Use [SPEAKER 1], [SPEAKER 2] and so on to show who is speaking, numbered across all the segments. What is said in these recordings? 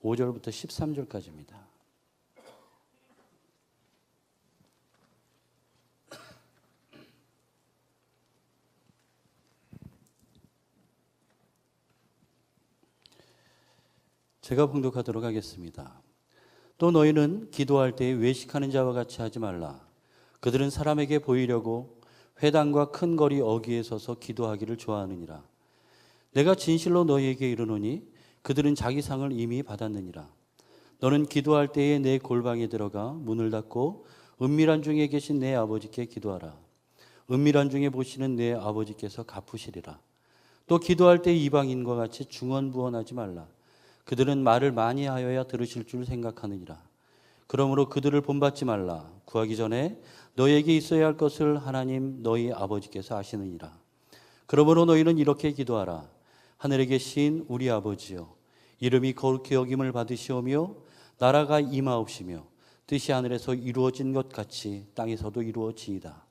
[SPEAKER 1] 5절부터 13절까지입니다. 제가 봉독하도록 하겠습니다. 또 너희는 기도할 때에 외식하는 자와 같이 하지 말라. 그들은 사람에게 보이려고 회당과 큰 거리 어귀에 서서 기도하기를 좋아하느니라. 내가 진실로 너희에게 이르노니 그들은 자기 상을 이미 받았느니라. 너는 기도할 때에 내 골방에 들어가 문을 닫고 은밀한 중에 계신 내 아버지께 기도하라. 은밀한 중에 보시는 내 아버지께서 갚으시리라. 또 기도할 때 이방인과 같이 중언부언하지 말라. 그들은 말을 많이 하여야 들으실 줄 생각하느니라. 그러므로 그들을 본받지 말라. 구하기 전에 너희에게 있어야 할 것을 하나님 너희 아버지께서 아시느니라. 그러므로 너희는 이렇게 기도하라. 하늘에 계신 우리 아버지여, 이름이 거룩히 여김을 받으시오며 나라가 임하옵시며 뜻이 하늘에서 이루어진 것 같이 땅에서도 이루어지이다.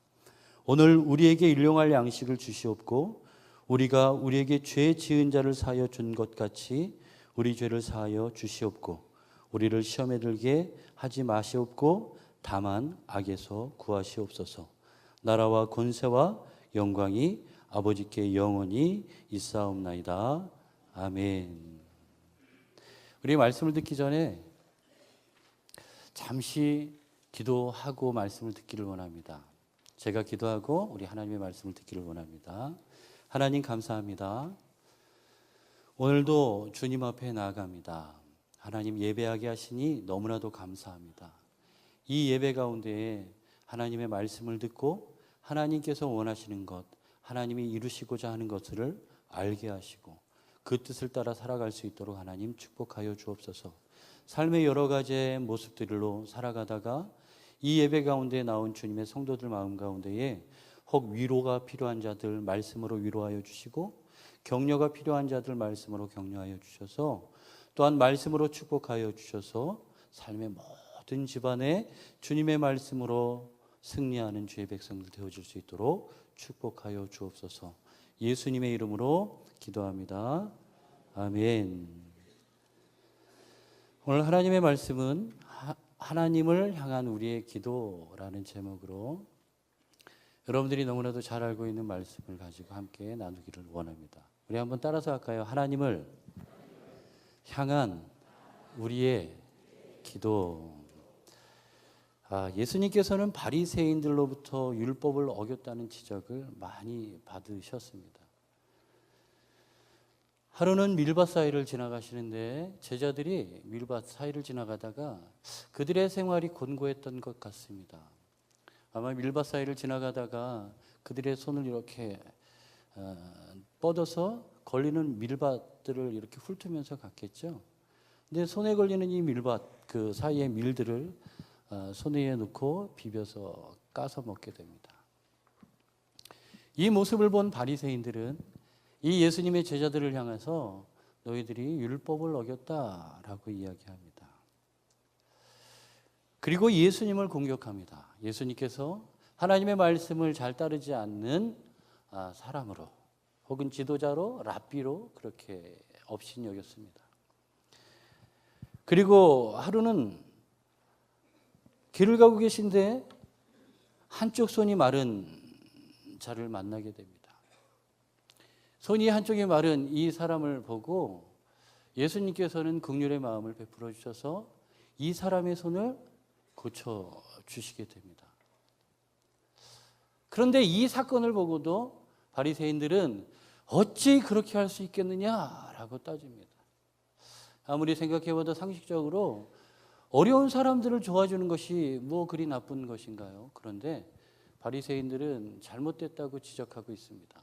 [SPEAKER 1] 오늘 우리에게 일용할 양식을 주시옵고 우리가 우리에게 죄 지은 자를 사하여 준 것 같이 우리 죄를 사하여 주시옵고 우리를 시험에 들게 하지 마시옵고 다만 악에서 구하시옵소서. 나라와 권세와 영광이 아버지께 영원히 있사옵나이다. 아멘. 우리 말씀을 듣기 전에 잠시 기도하고 말씀을 듣기를 원합니다. 제가 기도하고 우리 하나님의 말씀을 듣기를 원합니다. 하나님 감사합니다. 오늘도 주님 앞에 나아갑니다. 하나님 예배하게 하시니 너무나도 감사합니다. 이 예배 가운데에 하나님의 말씀을 듣고 하나님께서 원하시는 것, 하나님이 이루시고자 하는 것을 알게 하시고 그 뜻을 따라 살아갈 수 있도록 하나님 축복하여 주옵소서. 삶의 여러 가지의 모습들로 살아가다가 이 예배 가운데 나온 주님의 성도들 마음 가운데에 혹 위로가 필요한 자들 말씀으로 위로하여 주시고 격려가 필요한 자들 말씀으로 격려하여 주셔서 또한 말씀으로 축복하여 주셔서 삶의 모든 집안에 주님의 말씀으로 승리하는 주의 백성들 되어질 수 있도록 축복하여 주옵소서. 예수님의 이름으로 기도합니다. 아멘. 오늘 하나님의 말씀은 하나님을 향한 우리의 기도라는 제목으로 여러분들이 너무나도 잘 알고 있는 말씀을 가지고 함께 나누기를 원합니다. 우리 한번 따라서 할까요? 하나님을 향한 우리의 기도. 예수님께서는 바리새인들로부터 율법을 어겼다는 지적을 많이 받으셨습니다. 하루는 밀밭 사이를 지나가시는데 제자들이 밀밭 사이를 지나가다가 그들의 생활이 곤고했던 것 같습니다. 아마 밀밭 사이를 지나가다가 그들의 손을 이렇게 뻗어서 걸리는 밀밭들을 이렇게 훑으면서 갔겠죠. 근데 손에 걸리는 이 밀밭 그 사이의 밀들을 손에 넣고 비벼서 까서 먹게 됩니다. 이 모습을 본 바리새인들은 이 예수님의 제자들을 향해서 너희들이 율법을 어겼다라고 이야기합니다. 그리고 예수님을 공격합니다. 예수님께서 하나님의 말씀을 잘 따르지 않는 사람으로 혹은 지도자로 랍비로 그렇게 업신이 여겼습니다. 그리고 하루는 길을 가고 계신데 한쪽 손이 마른 자를 만나게 됩니다. 손이 한쪽이 마른 이 사람을 보고 예수님께서는 긍휼의 마음을 베풀어 주셔서 이 사람의 손을 고쳐주시게 됩니다. 그런데 이 사건을 보고도 바리새인들은 어찌 그렇게 할 수 있겠느냐라고 따집니다. 아무리 생각해봐도 상식적으로 어려운 사람들을 도와주는 것이 뭐 그리 나쁜 것인가요? 그런데 바리새인들은 잘못됐다고 지적하고 있습니다.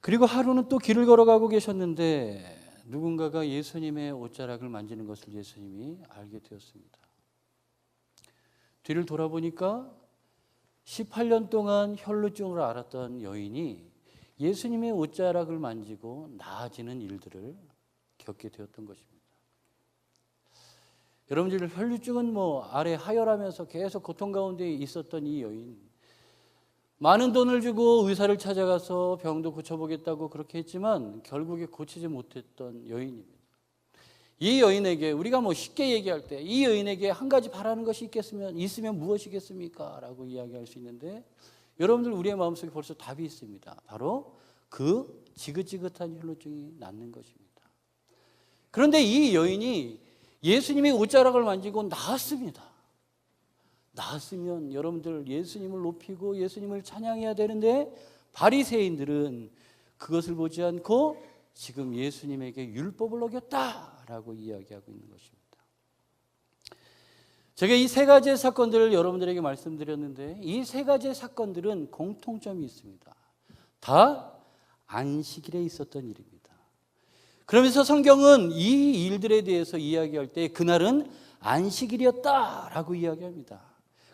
[SPEAKER 1] 그리고 하루는 또 길을 걸어가고 계셨는데 누군가가 예수님의 옷자락을 만지는 것을 예수님이 알게 되었습니다. 뒤를 돌아보니까 18년 동안 혈루증을 앓았던 여인이 예수님의 옷자락을 만지고 나아지는 일들을 겪게 되었던 것입니다. 여러분들 혈루증은 아래 하혈하면서 계속 고통 가운데 있었던 이 여인, 많은 돈을 주고 의사를 찾아가서 병도 고쳐보겠다고 그렇게 했지만 결국에 고치지 못했던 여인입니다. 이 여인에게 우리가 쉽게 얘기할 때 이 여인에게 한 가지 바라는 것이 있으면 무엇이겠습니까? 라고 이야기할 수 있는데 여러분들 우리의 마음속에 벌써 답이 있습니다. 바로 그 지긋지긋한 혈루증이 낫는 것입니다. 그런데 이 여인이 예수님의 옷자락을 만지고 나았습니다. 나았으면 여러분들 예수님을 높이고 예수님을 찬양해야 되는데 바리새인들은 그것을 보지 않고 지금 예수님에게 율법을 어겼다라고 이야기하고 있는 것입니다. 제가 이 세 가지의 사건들을 여러분들에게 말씀드렸는데 이 세 가지의 사건들은 공통점이 있습니다. 다 안식일에 있었던 일입니다. 그러면서 성경은 이 일들에 대해서 이야기할 때 그날은 안식일이었다라고 이야기합니다.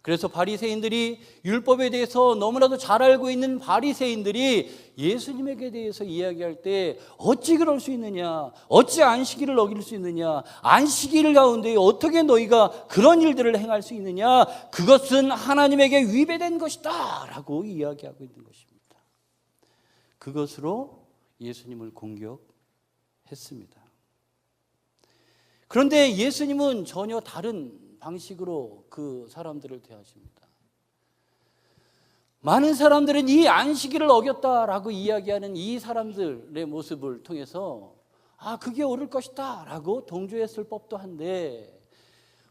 [SPEAKER 1] 그래서 바리새인들이 율법에 대해서 너무나도 잘 알고 있는 바리새인들이 예수님에게 대해서 이야기할 때 어찌 그럴 수 있느냐, 어찌 안식일을 어길 수 있느냐, 안식일 가운데 어떻게 너희가 그런 일들을 행할 수 있느냐, 그것은 하나님에게 위배된 것이다 라고 이야기하고 있는 것입니다. 그것으로 예수님을 공격했습니다. 그런데 예수님은 전혀 다른 방식으로 그 사람들을 대하십니다. 많은 사람들은 이 안식일을 어겼다라고 이야기하는 이 사람들의 모습을 통해서 그게 옳을 것이다 라고 동조했을 법도 한데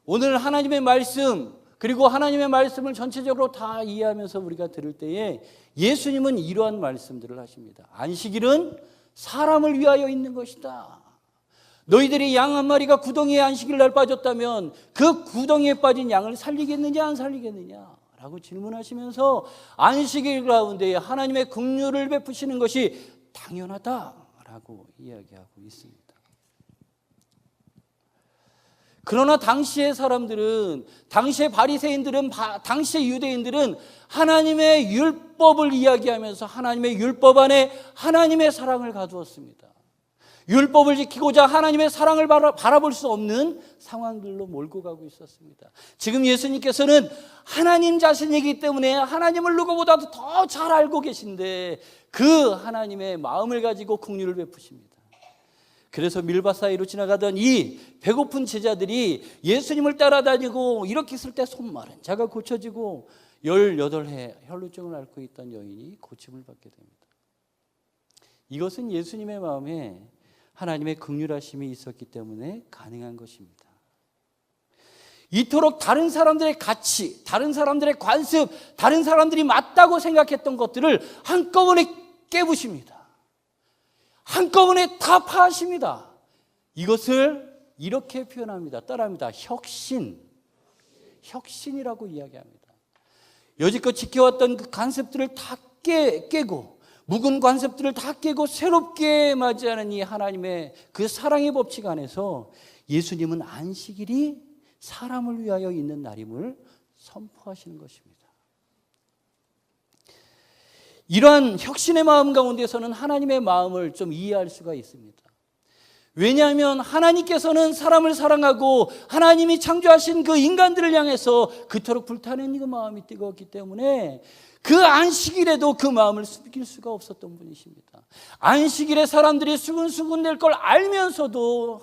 [SPEAKER 1] 오늘 하나님의 말씀 그리고 하나님의 말씀을 전체적으로 다 이해하면서 우리가 들을 때에 예수님은 이러한 말씀들을 하십니다. 안식일은 사람을 위하여 있는 것이다. 너희들이 양 한 마리가 구덩이에 안식일 날 빠졌다면 그 구덩이에 빠진 양을 살리겠느냐 안 살리겠느냐 라고 질문하시면서 안식일 가운데 하나님의 긍휼을 베푸시는 것이 당연하다라고 이야기하고 있습니다. 그러나 당시의 사람들은, 당시의 바리새인들은, 당시의 유대인들은 하나님의 율법을 이야기하면서 하나님의 율법 안에 하나님의 사랑을 가두었습니다. 율법을 지키고자 하나님의 사랑을 바라볼 수 없는 상황들로 몰고 가고 있었습니다. 지금 예수님께서는 하나님 자신이기 때문에 하나님을 누구보다도 더 잘 알고 계신데 그 하나님의 마음을 가지고 긍휼을 베푸십니다. 그래서 밀밭 사이로 지나가던 이 배고픈 제자들이 예수님을 따라다니고 이렇게 있을 때 손마른 자가 고쳐지고 18해 혈루증을 앓고 있던 여인이 고침을 받게 됩니다. 이것은 예수님의 마음에 하나님의 긍휼하심이 있었기 때문에 가능한 것입니다. 이토록 다른 사람들의 가치, 다른 사람들의 관습, 다른 사람들이 맞다고 생각했던 것들을 한꺼번에 깨부십니다. 한꺼번에 다 파하십니다. 이것을 이렇게 표현합니다. 따라합니다. 혁신이라고 이야기합니다. 여지껏 지켜왔던 그 관습들을 다 깨고 묵은 관습들을 다 깨고 새롭게 맞이하는 이 하나님의 그 사랑의 법칙 안에서 예수님은 안식일이 사람을 위하여 있는 날임을 선포하시는 것입니다. 이러한 혁신의 마음 가운데서는 하나님의 마음을 좀 이해할 수가 있습니다. 왜냐하면 하나님께서는 사람을 사랑하고 하나님이 창조하신 그 인간들을 향해서 그토록 불타는 그 마음이 뜨거웠기 때문에 그 안식일에도 그 마음을 숨길 수가 없었던 분이십니다. 안식일에 사람들이 수근수근 될 걸 알면서도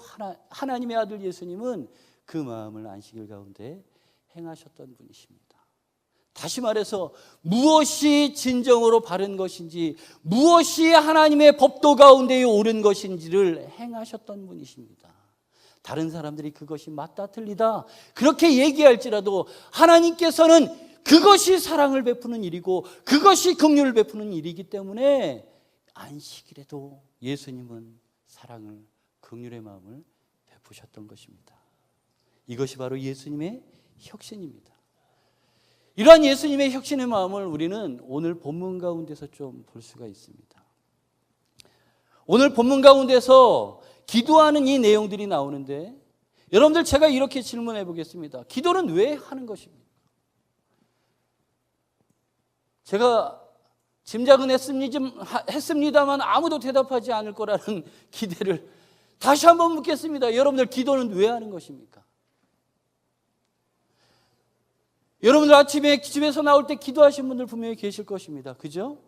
[SPEAKER 1] 하나님의 아들 예수님은 그 마음을 안식일 가운데 행하셨던 분이십니다. 다시 말해서 무엇이 진정으로 바른 것인지, 무엇이 하나님의 법도 가운데 옳은 것인지를 행하셨던 분이십니다. 다른 사람들이 그것이 맞다 틀리다 그렇게 얘기할지라도 하나님께서는 그것이 사랑을 베푸는 일이고 그것이 긍휼을 베푸는 일이기 때문에 안식일에도 예수님은 사랑을, 긍휼의 마음을 베푸셨던 것입니다. 이것이 바로 예수님의 혁신입니다. 이러한 예수님의 혁신의 마음을 우리는 오늘 본문 가운데서 좀 볼 수가 있습니다. 오늘 본문 가운데서 기도하는 이 내용들이 나오는데 여러분들 제가 이렇게 질문해 보겠습니다. 기도는 왜 하는 것입니까? 제가 짐작은 했습니다만 아무도 대답하지 않을 거라는 기대를 다시 한번 묻겠습니다. 여러분들 기도는 왜 하는 것입니까? 여러분들 아침에 집에서 나올 때 기도하신 분들 분명히 계실 것입니다. 그죠?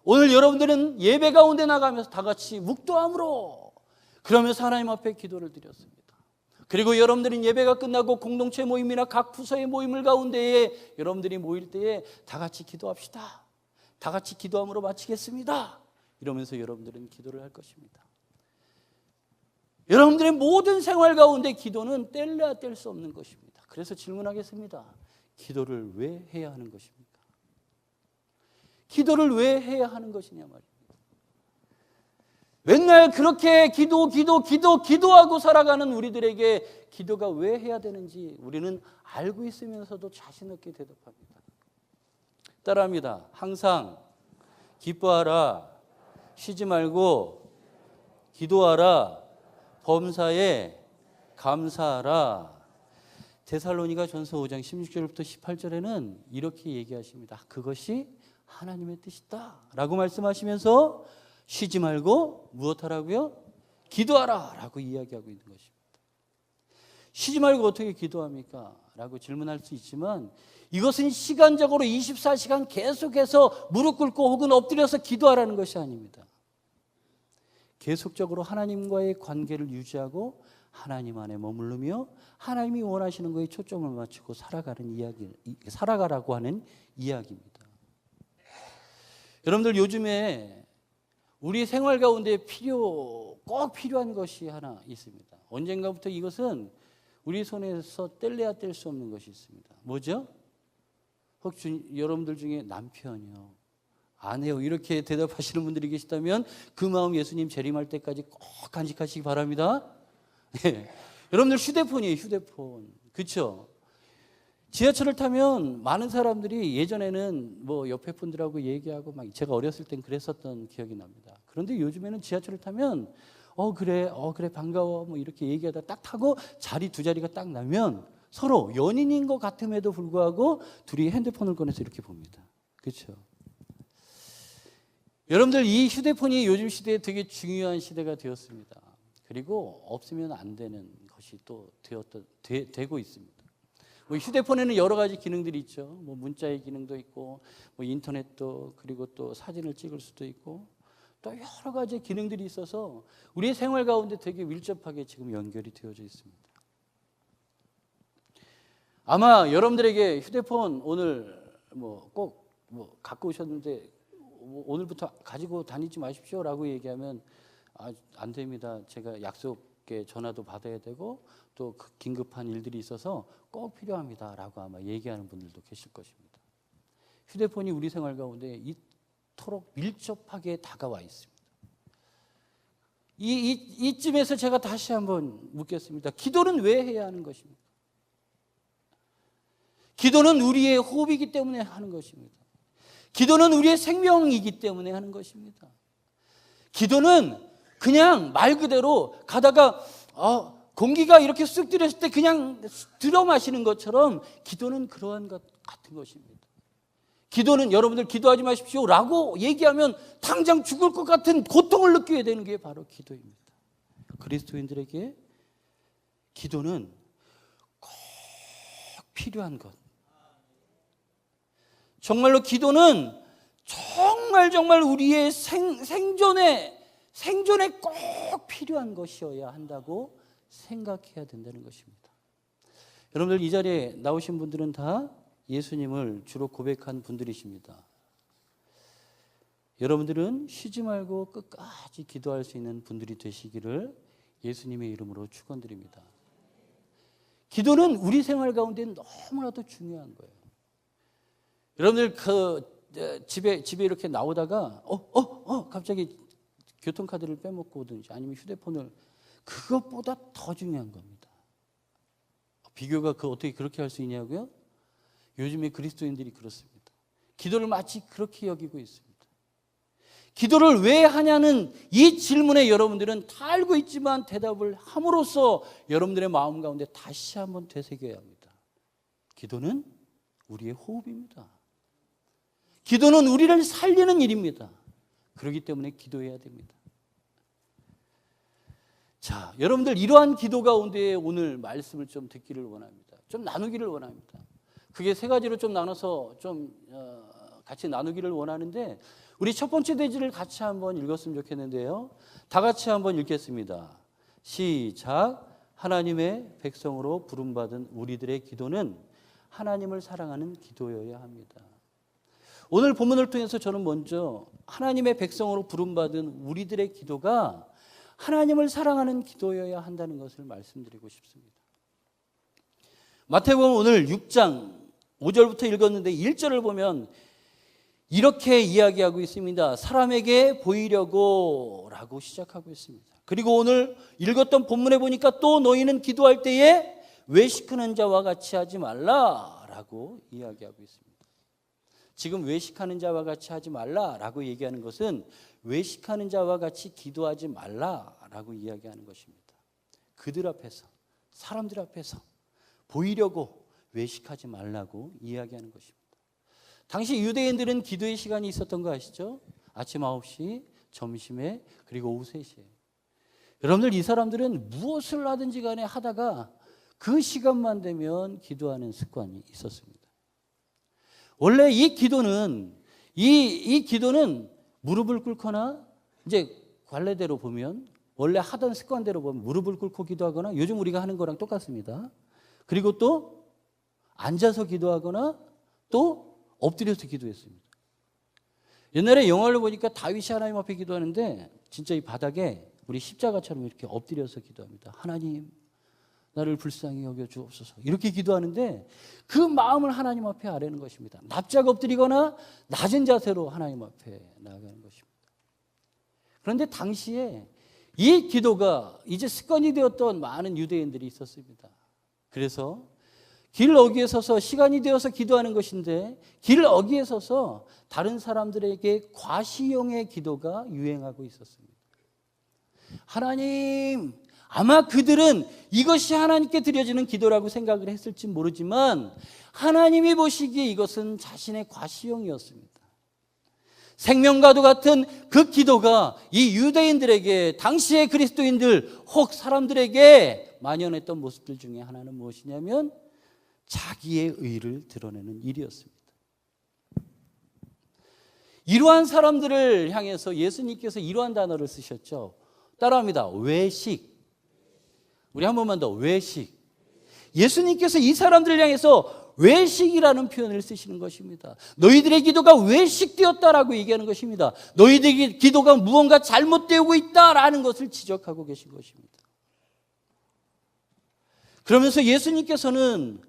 [SPEAKER 1] 오늘 여러분들은 예배 가운데 나가면서 다 같이 묵도함으로 그러면서 하나님 앞에 기도를 드렸습니다. 그리고 여러분들은 예배가 끝나고 공동체 모임이나 각 부서의 모임을 가운데에 여러분들이 모일 때에 다 같이 기도합시다. 다 같이 기도함으로 마치겠습니다. 이러면서 여러분들은 기도를 할 것입니다. 여러분들의 모든 생활 가운데 기도는 뗄래야 뗄 수 없는 것입니다. 그래서 질문하겠습니다. 기도를 왜 해야 하는 것입니까? 기도를 왜 해야 하는 것이냐 말입니다. 맨날 그렇게 기도하고 살아가는 우리들에게 기도가 왜 해야 되는지 우리는 알고 있으면서도 자신 없게 대답합니다. 따라합니다. 항상 기뻐하라, 쉬지 말고 기도하라, 범사에 감사하라. 데살로니가 전서 5장 16절부터 18절에는 이렇게 얘기하십니다. 그것이 하나님의 뜻이다 라고 말씀하시면서 쉬지 말고 무엇하라고요? 기도하라 라고 이야기하고 있는 것입니다. 쉬지 말고 어떻게 기도합니까? 라고 질문할 수 있지만 이것은 시간적으로 24시간 계속해서 무릎 꿇고 혹은 엎드려서 기도하라는 것이 아닙니다. 계속적으로 하나님과의 관계를 유지하고 하나님 안에 머무르며 하나님이 원하시는 것에 초점을 맞추고 살아가라고 하는 이야기입니다. 여러분들 요즘에 우리 생활 가운데 꼭 필요한 것이 하나 있습니다. 언젠가부터 이것은 우리 손에서 뗄래야 뗄 수 없는 것이 있습니다. 뭐죠? 혹시 여러분들 중에 남편이요, 아내요 이렇게 대답하시는 분들이 계시다면 그 마음 예수님 재림할 때까지 꼭 간직하시기 바랍니다. 네. 여러분들 휴대폰이에요. 휴대폰. 그렇죠? 지하철을 타면 많은 사람들이 예전에는 뭐 옆에 분들하고 얘기하고 막 제가 어렸을 땐 그랬었던 기억이 납니다. 그런데 요즘에는 지하철을 타면 그래 반가워 뭐 이렇게 얘기하다 딱 타고 두 자리가 딱 나면 서로 연인인 것 같음에도 불구하고 둘이 핸드폰을 꺼내서 이렇게 봅니다. 그렇죠? 여러분들 이 휴대폰이 요즘 시대에 되게 중요한 시대가 되었습니다. 그리고 없으면 안 되는 것이 또 되고 있습니다. 뭐 휴대폰에는 여러 가지 기능들이 있죠. 뭐 문자의 기능도 있고, 뭐 인터넷도, 그리고 또 사진을 찍을 수도 있고, 또 여러 가지 기능들이 있어서 우리의 생활 가운데 되게 밀접하게 지금 연결이 되어져 있습니다. 아마 여러분들에게 휴대폰 오늘 꼭 갖고 오셨는데 오늘부터 가지고 다니지 마십시오라고 얘기하면 안 됩니다. 제가 약속에 전화도 받아야 되고 또 긴급한 일들이 있어서 꼭 필요합니다라고 아마 얘기하는 분들도 계실 것입니다. 휴대폰이 우리 생활 가운데 이토록 밀접하게 다가와 있습니다. 이쯤에서 제가 다시 한번 묻겠습니다. 기도는 왜 해야 하는 것입니까? 기도는 우리의 호흡이기 때문에 하는 것입니다. 기도는 우리의 생명이기 때문에 하는 것입니다. 기도는 그냥 말 그대로 가다가 공기가 이렇게 쑥 들였을 때 그냥 들어 마시는 것처럼 기도는 그러한 것 같은 것입니다. 기도는 여러분들 기도하지 마십시오 라고 얘기하면 당장 죽을 것 같은 고통을 느끼게 되는 게 바로 기도입니다. 그리스도인들에게 기도는 꼭 필요한 것. 정말로 기도는 정말 우리의 생존에 꼭 필요한 것이어야 한다고 생각해야 된다는 것입니다. 여러분들 이 자리에 나오신 분들은 다 예수님을 주로 고백한 분들이십니다. 여러분들은 쉬지 말고 끝까지 기도할 수 있는 분들이 되시기를 예수님의 이름으로 축원드립니다. 기도는 우리 생활 가운데 너무나도 중요한 거예요. 여러분들 집에 이렇게 나오다가 갑자기 교통카드를 빼먹고 오든지 아니면 휴대폰을, 그것보다 더 중요한 겁니다. 비교가 어떻게 그렇게 할 수 있냐고요? 요즘에 그리스도인들이 그렇습니다. 기도를 마치 그렇게 여기고 있습니다. 기도를 왜 하냐는 이 질문에 여러분들은 다 알고 있지만 대답을 함으로써 여러분들의 마음 가운데 다시 한번 되새겨야 합니다. 기도는 우리의 호흡입니다. 기도는 우리를 살리는 일입니다. 그렇기 때문에 기도해야 됩니다. 자, 여러분들 이러한 기도 가운데 오늘 말씀을 좀 듣기를 원합니다. 좀 나누기를 원합니다. 그게 세 가지로 좀 나눠서 좀 같이 나누기를 원하는데 우리 첫 번째 대지를 같이 한번 읽었으면 좋겠는데요. 다 같이 한번 읽겠습니다. 시작. 하나님의 백성으로 부름받은 우리들의 기도는 하나님을 사랑하는 기도여야 합니다. 오늘 본문을 통해서 저는 먼저 하나님의 백성으로 부름받은 우리들의 기도가 하나님을 사랑하는 기도여야 한다는 것을 말씀드리고 싶습니다. 마태복음 오늘 6장 5절부터 읽었는데 1절을 보면 이렇게 이야기하고 있습니다. 사람에게 보이려고 라고 시작하고 있습니다. 그리고 오늘 읽었던 본문에 보니까 또 너희는 기도할 때에 외식하는 자와 같이 하지 말라라고 이야기하고 있습니다. 지금 외식하는 자와 같이 하지 말라라고 얘기하는 것은 외식하는 자와 같이 기도하지 말라라고 이야기하는 것입니다. 그들 앞에서, 사람들 앞에서 보이려고 외식하지 말라고 이야기하는 것입니다. 당시 유대인들은 기도의 시간이 있었던 거 아시죠? 아침 9시, 점심에, 그리고 오후 3시에. 여러분들, 이 사람들은 무엇을 하든지 간에 하다가 그 시간만 되면 기도하는 습관이 있었습니다. 원래 이 기도는 무릎을 꿇거나, 이제 관례대로 보면, 원래 하던 습관대로 보면 무릎을 꿇고 기도하거나, 요즘 우리가 하는 거랑 똑같습니다. 그리고 또 앉아서 기도하거나 또 엎드려서 기도했습니다. 옛날에 영화를 보니까 다윗이 하나님 앞에 기도하는데 진짜 이 바닥에 우리 십자가처럼 이렇게 엎드려서 기도합니다. 하나님, 나를 불쌍히 여겨 주옵소서. 이렇게 기도하는데 그 마음을 하나님 앞에 아뢰는 것입니다. 납작 엎드리거나 낮은 자세로 하나님 앞에 나아가는 것입니다. 그런데 당시에 이 기도가 이제 습관이 되었던 많은 유대인들이 있었습니다. 그래서 길 어귀에 서서 시간이 되어서 기도하는 것인데 길 어귀에 서서 다른 사람들에게 과시용의 기도가 유행하고 있었습니다. 하나님, 아마 그들은 이것이 하나님께 드려지는 기도라고 생각을 했을지 모르지만 하나님이 보시기에 이것은 자신의 과시용이었습니다. 생명과도 같은 그 기도가 이 유대인들에게, 당시의 그리스도인들 혹 사람들에게 만연했던 모습들 중에 하나는 무엇이냐면 자기의 의를 드러내는 일이었습니다. 이러한 사람들을 향해서 예수님께서 이러한 단어를 쓰셨죠. 따라합니다. 외식. 우리 한 번만 더. 외식. 예수님께서 이 사람들을 향해서 외식이라는 표현을 쓰시는 것입니다. 너희들의 기도가 외식되었다라고 얘기하는 것입니다. 너희들의 기도가 무언가 잘못되고 있다라는 것을 지적하고 계신 것입니다. 그러면서 예수님께서는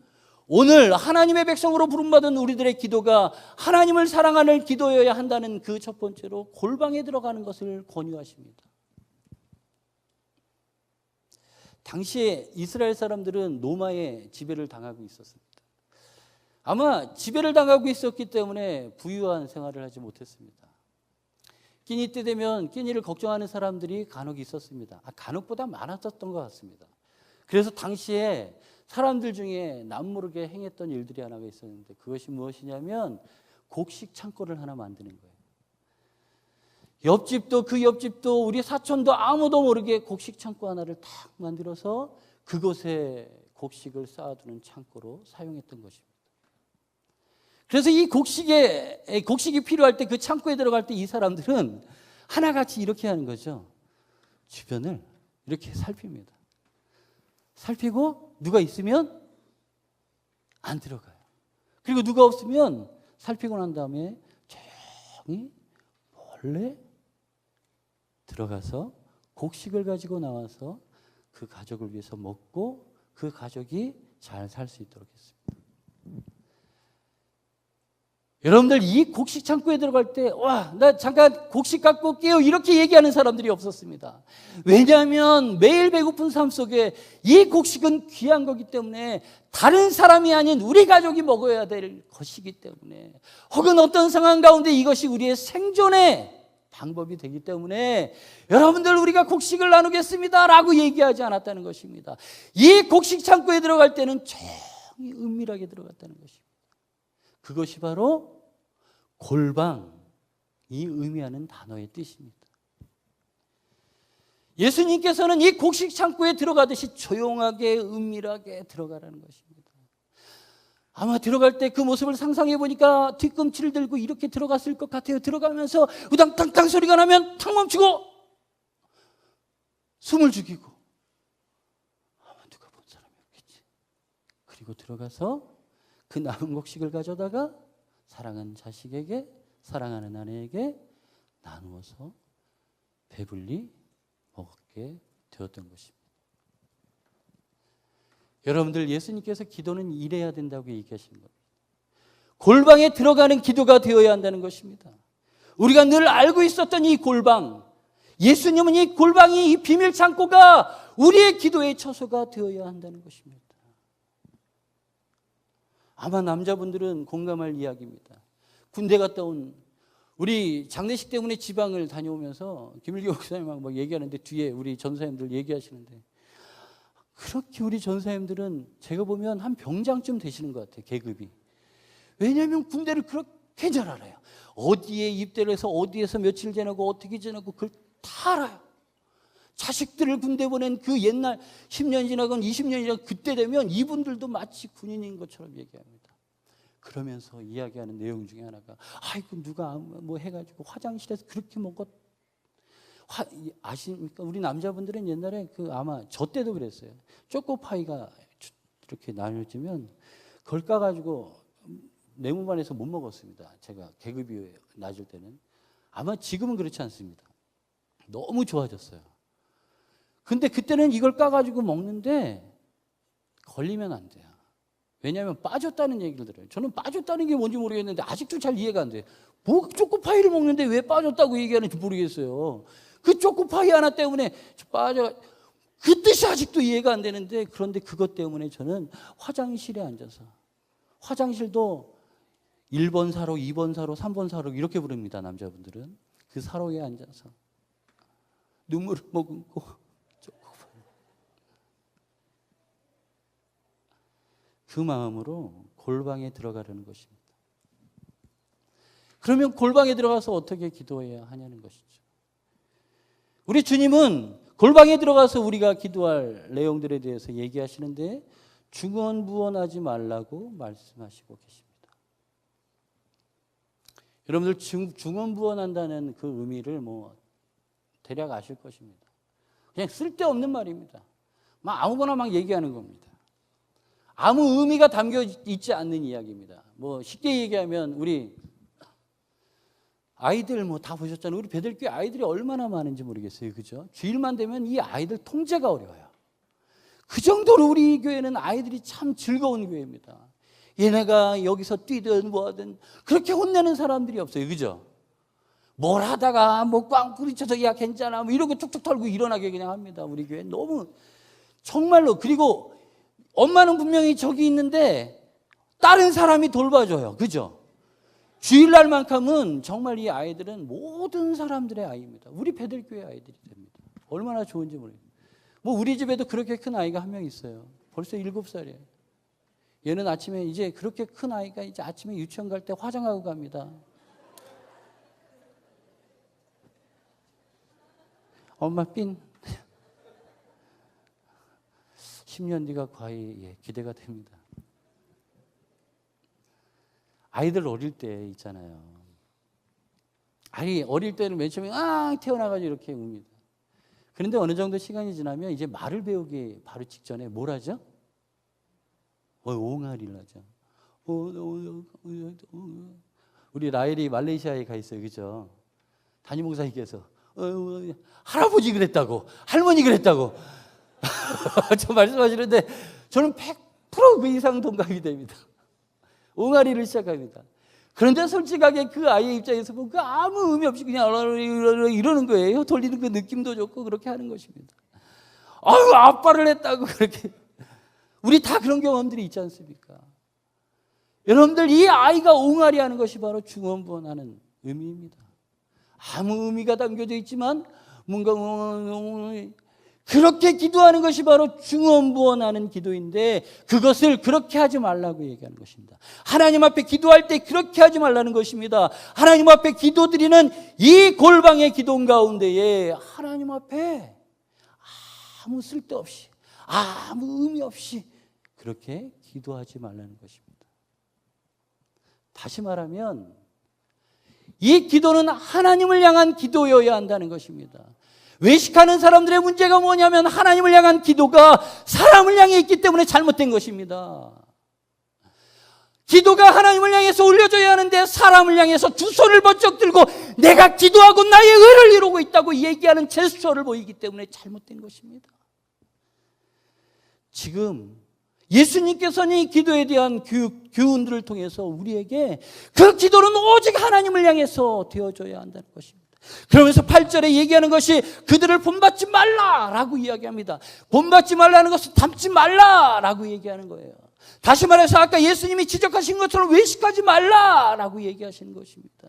[SPEAKER 1] 오늘 하나님의 백성으로 부름받은 우리들의 기도가 하나님을 사랑하는 기도여야 한다는 그 첫 번째로 골방에 들어가는 것을 권유하십니다. 당시에 이스라엘 사람들은 로마의 지배를 당하고 있었습니다. 아마 지배를 당하고 있었기 때문에 부유한 생활을 하지 못했습니다. 끼니 때 되면 끼니를 걱정하는 사람들이 간혹 있었습니다. 간혹보다 많았었던 것 같습니다. 그래서 당시에 사람들 중에 남모르게 행했던 일들이 하나가 있었는데 그것이 무엇이냐면 곡식 창고를 하나 만드는 거예요. 옆집도 그 옆집도 우리 사촌도 아무도 모르게 곡식 창고 하나를 탁 만들어서 그곳에 곡식을 쌓아두는 창고로 사용했던 것입니다. 그래서 이 곡식이 필요할 때 그 창고에 들어갈 때 이 사람들은 하나같이 이렇게 하는 거죠. 주변을 이렇게 살핍니다. 살피고 누가 있으면 안 들어가요. 그리고 누가 없으면 살피고 난 다음에 조용히 몰래 들어가서 곡식을 가지고 나와서 그 가족을 위해서 먹고 그 가족이 잘 살 수 있도록 했습니다. 여러분들, 이 곡식 창고에 들어갈 때 나 잠깐 곡식 갖고 올게요 이렇게 얘기하는 사람들이 없었습니다. 왜냐하면 매일 배고픈 삶 속에 이 곡식은 귀한 거기 때문에 다른 사람이 아닌 우리 가족이 먹어야 될 것이기 때문에, 혹은 어떤 상황 가운데 이것이 우리의 생존의 방법이 되기 때문에 여러분들 우리가 곡식을 나누겠습니다 라고 얘기하지 않았다는 것입니다. 이 곡식 창고에 들어갈 때는 조용히 은밀하게 들어갔다는 것입니다. 그것이 바로 골방이 의미하는 단어의 뜻입니다. 예수님께서는 이 곡식 창고에 들어가듯이 조용하게 은밀하게 들어가라는 것입니다. 아마 들어갈 때 그 모습을 상상해 보니까 뒤꿈치를 들고 이렇게 들어갔을 것 같아요. 들어가면서 우당탕탕 소리가 나면 탁 멈추고 숨을 죽이고 그리고 들어가서 그 남은 곡식을 가져다가 사랑하는 자식에게, 사랑하는 아내에게 나누어서 배불리 먹게 되었던 것입니다. 여러분들, 예수님께서 기도는 이래야 된다고 얘기하신 겁니다. 골방에 들어가는 기도가 되어야 한다는 것입니다. 우리가 늘 알고 있었던 이 골방, 예수님은 이 골방이, 이 비밀 창고가 우리의 기도의 처소가 되어야 한다는 것입니다. 아마 남자분들은 공감할 이야기입니다. 군대 갔다 온, 우리 장례식 때문에 지방을 다녀오면서 김일기 목사님하고 막 얘기하는데 뒤에 우리 전사님들 얘기하시는데, 그렇게 우리 전사님들은 제가 보면 한 병장쯤 되시는 것 같아요, 계급이. 왜냐하면 군대를 그렇게 잘 알아요. 어디에 입대를 해서 어디에서 며칠 지내고 어떻게 지내고 그걸 다 알아요. 자식들을 군대 보낸 그 옛날 10년 지나건 20년 지나건 그때 되면 이분들도 마치 군인인 것처럼 얘기합니다. 그러면서 이야기하는 내용 중에 하나가, 아이고 누가 뭐 해가지고 화장실에서 그렇게 먹었. 아십니까? 우리 남자분들은 옛날에 아마 저 때도 그랬어요. 초코파이가 이렇게 나눠지면 그걸 까가지고 내무반에서 못 먹었습니다. 제가 계급이 낮을 때는. 아마 지금은 그렇지 않습니다. 너무 좋아졌어요. 근데 그때는 이걸 까가지고 먹는데 걸리면 안 돼요. 왜냐하면 빠졌다는 얘기를 들어요. 저는 빠졌다는 게 뭔지 모르겠는데 아직도 잘 이해가 안 돼요. 뭐 초코파이를 먹는데 왜 빠졌다고 얘기하는지 모르겠어요. 그 초코파이 하나 때문에 빠져, 그 뜻이 아직도 이해가 안 되는데, 그런데 그것 때문에 저는 화장실에 앉아서, 화장실도 1번 사로, 2번 사로, 3번 사로 이렇게 부릅니다, 남자분들은. 그 사로에 앉아서 눈물을 머금고 그 마음으로 골방에 들어가려는 것입니다. 그러면 골방에 들어가서 어떻게 기도해야 하냐는 것이죠. 우리 주님은 골방에 들어가서 우리가 기도할 내용들에 대해서 얘기하시는데 중언부언하지 말라고 말씀하시고 계십니다. 여러분들 중언부언한다는 그 의미를 뭐 대략 아실 것입니다. 그냥 쓸데없는 말입니다. 막 아무거나 막 얘기하는 겁니다. 아무 의미가 담겨 있지 않는 이야기입니다. 뭐 쉽게 얘기하면 우리 아이들 뭐 다 보셨잖아요. 우리 배들교회 아이들이 얼마나 많은지 모르겠어요. 그죠? 주일만 되면 이 아이들 통제가 어려워요. 그 정도로 우리 교회는 아이들이 참 즐거운 교회입니다. 얘네가 여기서 뛰든 뭐하든 그렇게 혼내는 사람들이 없어요. 그죠? 뭘 하다가 뭐 꽝 부딪혀서 야 괜찮아 뭐 이러고 툭툭 털고 일어나게 그냥 합니다. 우리 교회 너무 정말로. 그리고 엄마는 분명히 저기 있는데 다른 사람이 돌봐줘요. 그죠? 주일날만큼은 정말 이 아이들은 모든 사람들의 아이입니다. 우리 배들교회 아이들이 됩니다. 얼마나 좋은지 모르겠어요. 뭐 우리 집에도 그렇게 큰 아이가 한 명 있어요. 벌써 7살이에요. 얘는 아침에 이제 그렇게 큰 아이가 이제 아침에 유치원 갈 때 화장하고 갑니다. 엄마 삔. 10년 뒤가 과히 기대가 됩니다. 아이들 어릴 때 있잖아요. 아니 어릴 때는 맨 처음에 태어나가지고 이렇게 웁니다. 그런데 어느 정도 시간이 지나면 이제 말을 배우기 바로 직전에 뭘 하죠? 옹알이를 하죠. 우리 라헬이 말레이시아에 가 있어요. 그죠? 담임 목사님께서 할아버지 그랬다고, 할머니 그랬다고 저 말씀하시는데 저는 100% 그 이상 동감이 됩니다. 옹알이를 시작합니다. 그런데 솔직하게 그 아이의 입장에서 보면 아무 의미 없이 그냥 이러는 거예요. 돌리는 그 느낌도 좋고 그렇게 하는 것입니다. 아유 아빠를 했다고 그렇게. 우리 다 그런 경험들이 있지 않습니까? 여러분들 이 아이가 옹알이 하는 것이 바로 중언부언하는 의미입니다. 아무 의미가 담겨져 있지만 뭔가 그렇게 기도하는 것이 바로 중언부언하는 기도인데 그것을 그렇게 하지 말라고 얘기하는 것입니다. 하나님 앞에 기도할 때 그렇게 하지 말라는 것입니다. 하나님 앞에 기도드리는 이 골방의 기도 가운데에 하나님 앞에 아무 쓸데없이 아무 의미 없이 그렇게 기도하지 말라는 것입니다. 다시 말하면 이 기도는 하나님을 향한 기도여야 한다는 것입니다. 외식하는 사람들의 문제가 뭐냐면 하나님을 향한 기도가 사람을 향해 있기 때문에 잘못된 것입니다.
[SPEAKER 2] 기도가 하나님을 향해서 올려져야 하는데 사람을 향해서 두 손을 번쩍 들고 내가 기도하고 나의 의를 이루고 있다고 얘기하는 제스처를 보이기 때문에 잘못된 것입니다. 지금 예수님께서는 이 기도에 대한 교훈들을 통해서 우리에게 그 기도는 오직 하나님을 향해서 되어져야 한다는 것입니다. 그러면서 8절에 얘기하는 것이 그들을 본받지 말라라고 이야기합니다. 본받지 말라는 것은 닮지 말라라고 얘기하는 거예요. 다시 말해서 아까 예수님이 지적하신 것처럼 외식하지 말라라고 얘기하시는 것입니다.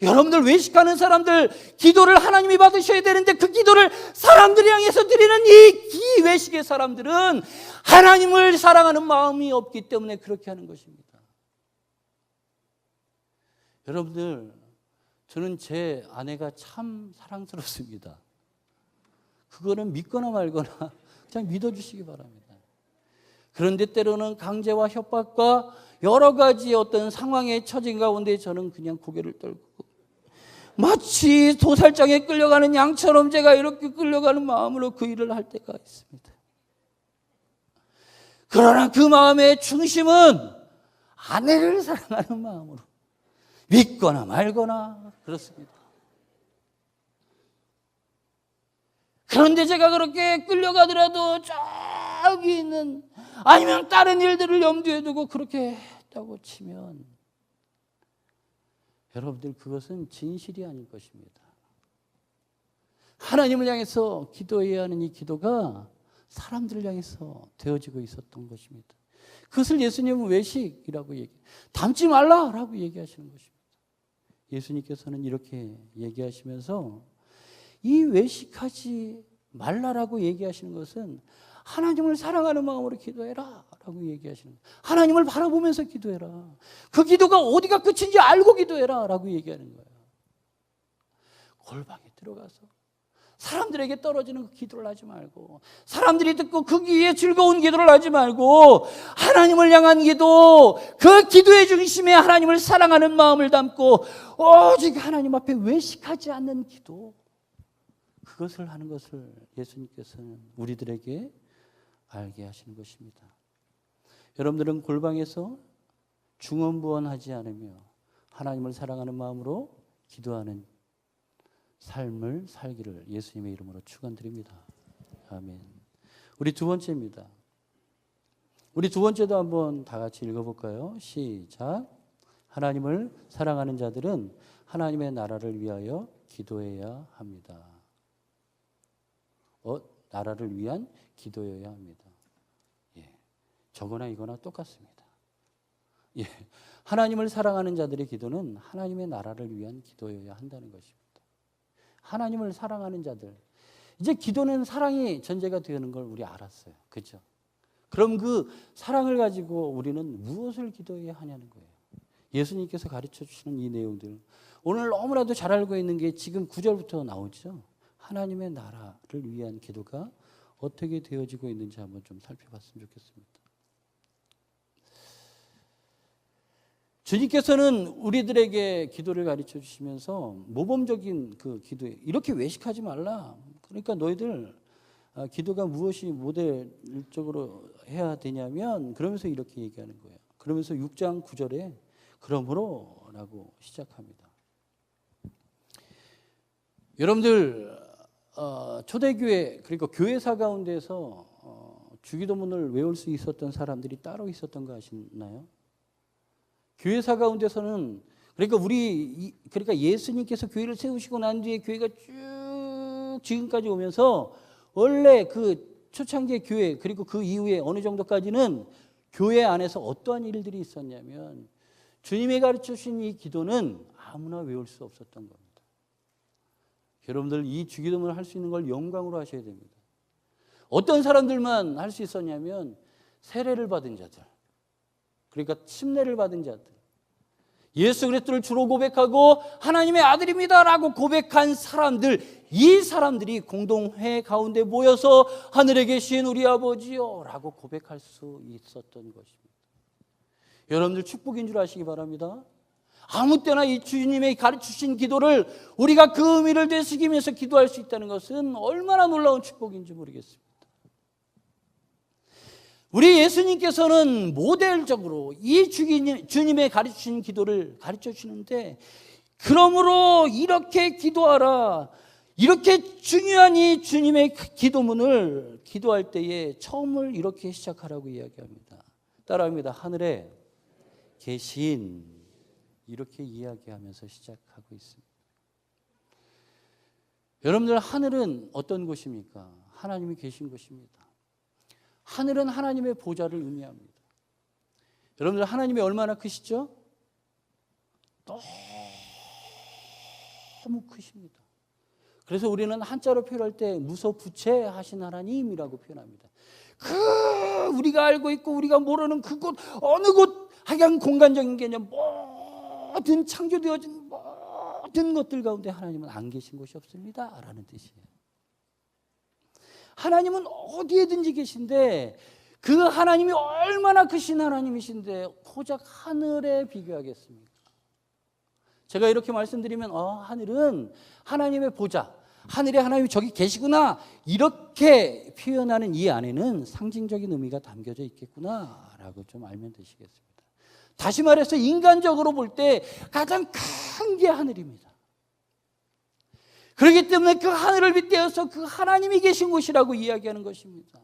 [SPEAKER 2] 여러분들 외식하는 사람들 기도를 하나님이 받으셔야 되는데 그 기도를 사람들이 향해서 드리는 이 외식의 사람들은 하나님을 사랑하는 마음이 없기 때문에 그렇게 하는 것입니다. 여러분들, 저는 제 아내가 참 사랑스럽습니다. 그거는 믿거나 말거나 그냥 믿어주시기 바랍니다. 그런데 때로는 강제와 협박과 여러 가지 어떤 상황에 처진 가운데 저는 그냥 고개를 떨고 마치 도살장에 끌려가는 양처럼 제가 이렇게 끌려가는 마음으로 그 일을 할 때가 있습니다. 그러나 그 마음의 중심은 아내를 사랑하는 마음으로 믿거나 말거나 그렇습니다. 그런데 제가 그렇게 끌려가더라도 저기 있는 아니면 다른 일들을 염두에 두고 그렇게 했다고 치면 여러분들 그것은 진실이 아닐 것입니다. 하나님을 향해서 기도해야 하는 이 기도가 사람들을 향해서 되어지고 있었던 것입니다. 그것을 예수님은 외식이라고 닮지 말라라고 얘기하시는 것입니다. 예수님께서는 이렇게 얘기하시면서 이 외식하지 말라라고 얘기하시는 것은 하나님을 사랑하는 마음으로 기도해라 라고 얘기하시는 거예요. 하나님을 바라보면서 기도해라. 그 기도가 어디가 끝인지 알고 기도해라 라고 얘기하는 거예요. 골방에 들어가서 사람들에게 떨어지는 그 기도를 하지 말고, 사람들이 듣고 그 귀에 즐거운 기도를 하지 말고, 하나님을 향한 기도, 그 기도의 중심에 하나님을 사랑하는 마음을 담고 오직 하나님 앞에 외식하지 않는 기도, 그것을 하는 것을 예수님께서는 우리들에게 알게 하시는 것입니다. 여러분들은 골방에서 중언부언하지 않으며 하나님을 사랑하는 마음으로 기도하는 삶을 살기를 예수님의 이름으로 축원드립니다. 아멘. 우리 두 번째입니다. 우리 두 번째도 한번 다 같이 읽어볼까요? 시작. 하나님을 사랑하는 자들은 하나님의 나라를 위하여 기도해야 합니다. 나라를 위한 기도여야 합니다. 예, 저거나 이거나 똑같습니다. 예, 하나님을 사랑하는 자들의 기도는 하나님의 나라를 위한 기도여야 한다는 것입니다. 하나님을 사랑하는 자들, 이제 기도는 사랑이 전제가 되는 걸 우리 알았어요. 그렇죠? 그럼 그 사랑을 가지고 우리는 무엇을 기도해야 하냐는 거예요. 예수님께서 가르쳐 주시는 이 내용들, 오늘 너무나도 잘 알고 있는 게 지금 9절부터 나오죠. 하나님의 나라를 위한 기도가 어떻게 되어지고 있는지 한번 좀 살펴봤으면 좋겠습니다. 주님께서는 우리들에게 기도를 가르쳐 주시면서 모범적인 그 기도에 이렇게 외식하지 말라. 그러니까 너희들 기도가 무엇이 모델적으로 해야 되냐면 그러면서 이렇게 얘기하는 거예요. 그러면서 6장 9절에 그러므로 라고 시작합니다. 여러분들 초대교회, 그러니까 교회사 가운데서 주기도문을 외울 수 있었던 사람들이 따로 있었던 거 아시나요? 교회사 가운데서는 그러니까 예수님께서 교회를 세우시고 난 뒤에 교회가 쭉 지금까지 오면서 원래 그 초창기의 교회 그리고 그 이후에 어느 정도까지는 교회 안에서 어떠한 일들이 있었냐면 주님이 가르쳐 주신 이 기도는 아무나 외울 수 없었던 겁니다. 여러분들 이 주기도문을 할 수 있는 걸 영광으로 하셔야 됩니다. 어떤 사람들만 할 수 있었냐면 세례를 받은 자들, 그러니까 침례를 받은 자들, 예수 그리스도를 주로 고백하고 하나님의 아들입니다라고 고백한 사람들, 이 사람들이 공동회 가운데 모여서 하늘에 계신 우리 아버지요라고 고백할 수 있었던 것입니다. 여러분들 축복인 줄 아시기 바랍니다. 아무 때나 이 주님의 가르치신 기도를 우리가 그 의미를 되새기면서 기도할 수 있다는 것은 얼마나 놀라운 축복인지 모르겠습니다. 우리 예수님께서는 모델적으로 이 주님의 가르치신 기도를 가르쳐 주시는데, 그러므로 이렇게 기도하라, 이렇게 중요한 이 주님의 기도문을 기도할 때에 처음을 이렇게 시작하라고 이야기합니다. 따라합니다. 하늘에 계신, 이렇게 이야기하면서 시작하고 있습니다. 여러분들, 하늘은 어떤 곳입니까? 하나님이 계신 곳입니다. 하늘은 하나님의 보좌를 의미합니다. 여러분들, 하나님이 얼마나 크시죠? 너무 크십니다. 그래서 우리는 한자로 표현할 때 무소부채하신 하나님이라고 표현합니다. 우리가 알고 있고 우리가 모르는 그곳, 어느 곳, 하여간 공간적인 개념, 모든 창조되어진 모든 것들 가운데 하나님은 안 계신 곳이 없습니다 라는 뜻이에요. 하나님은 어디에든지 계신데, 그 하나님이 얼마나 크신 하나님이신데 고작 하늘에 비교하겠습니까? 제가 이렇게 말씀드리면 하늘은 하나님의 보좌, 하늘에 하나님이 저기 계시구나, 이렇게 표현하는 이 안에는 상징적인 의미가 담겨져 있겠구나라고 좀 알면 되시겠습니다. 다시 말해서 인간적으로 볼 때 가장 큰 게 하늘입니다. 그렇기 때문에 그 하늘을 빗대어서 그 하나님이 계신 곳이라고 이야기하는 것입니다.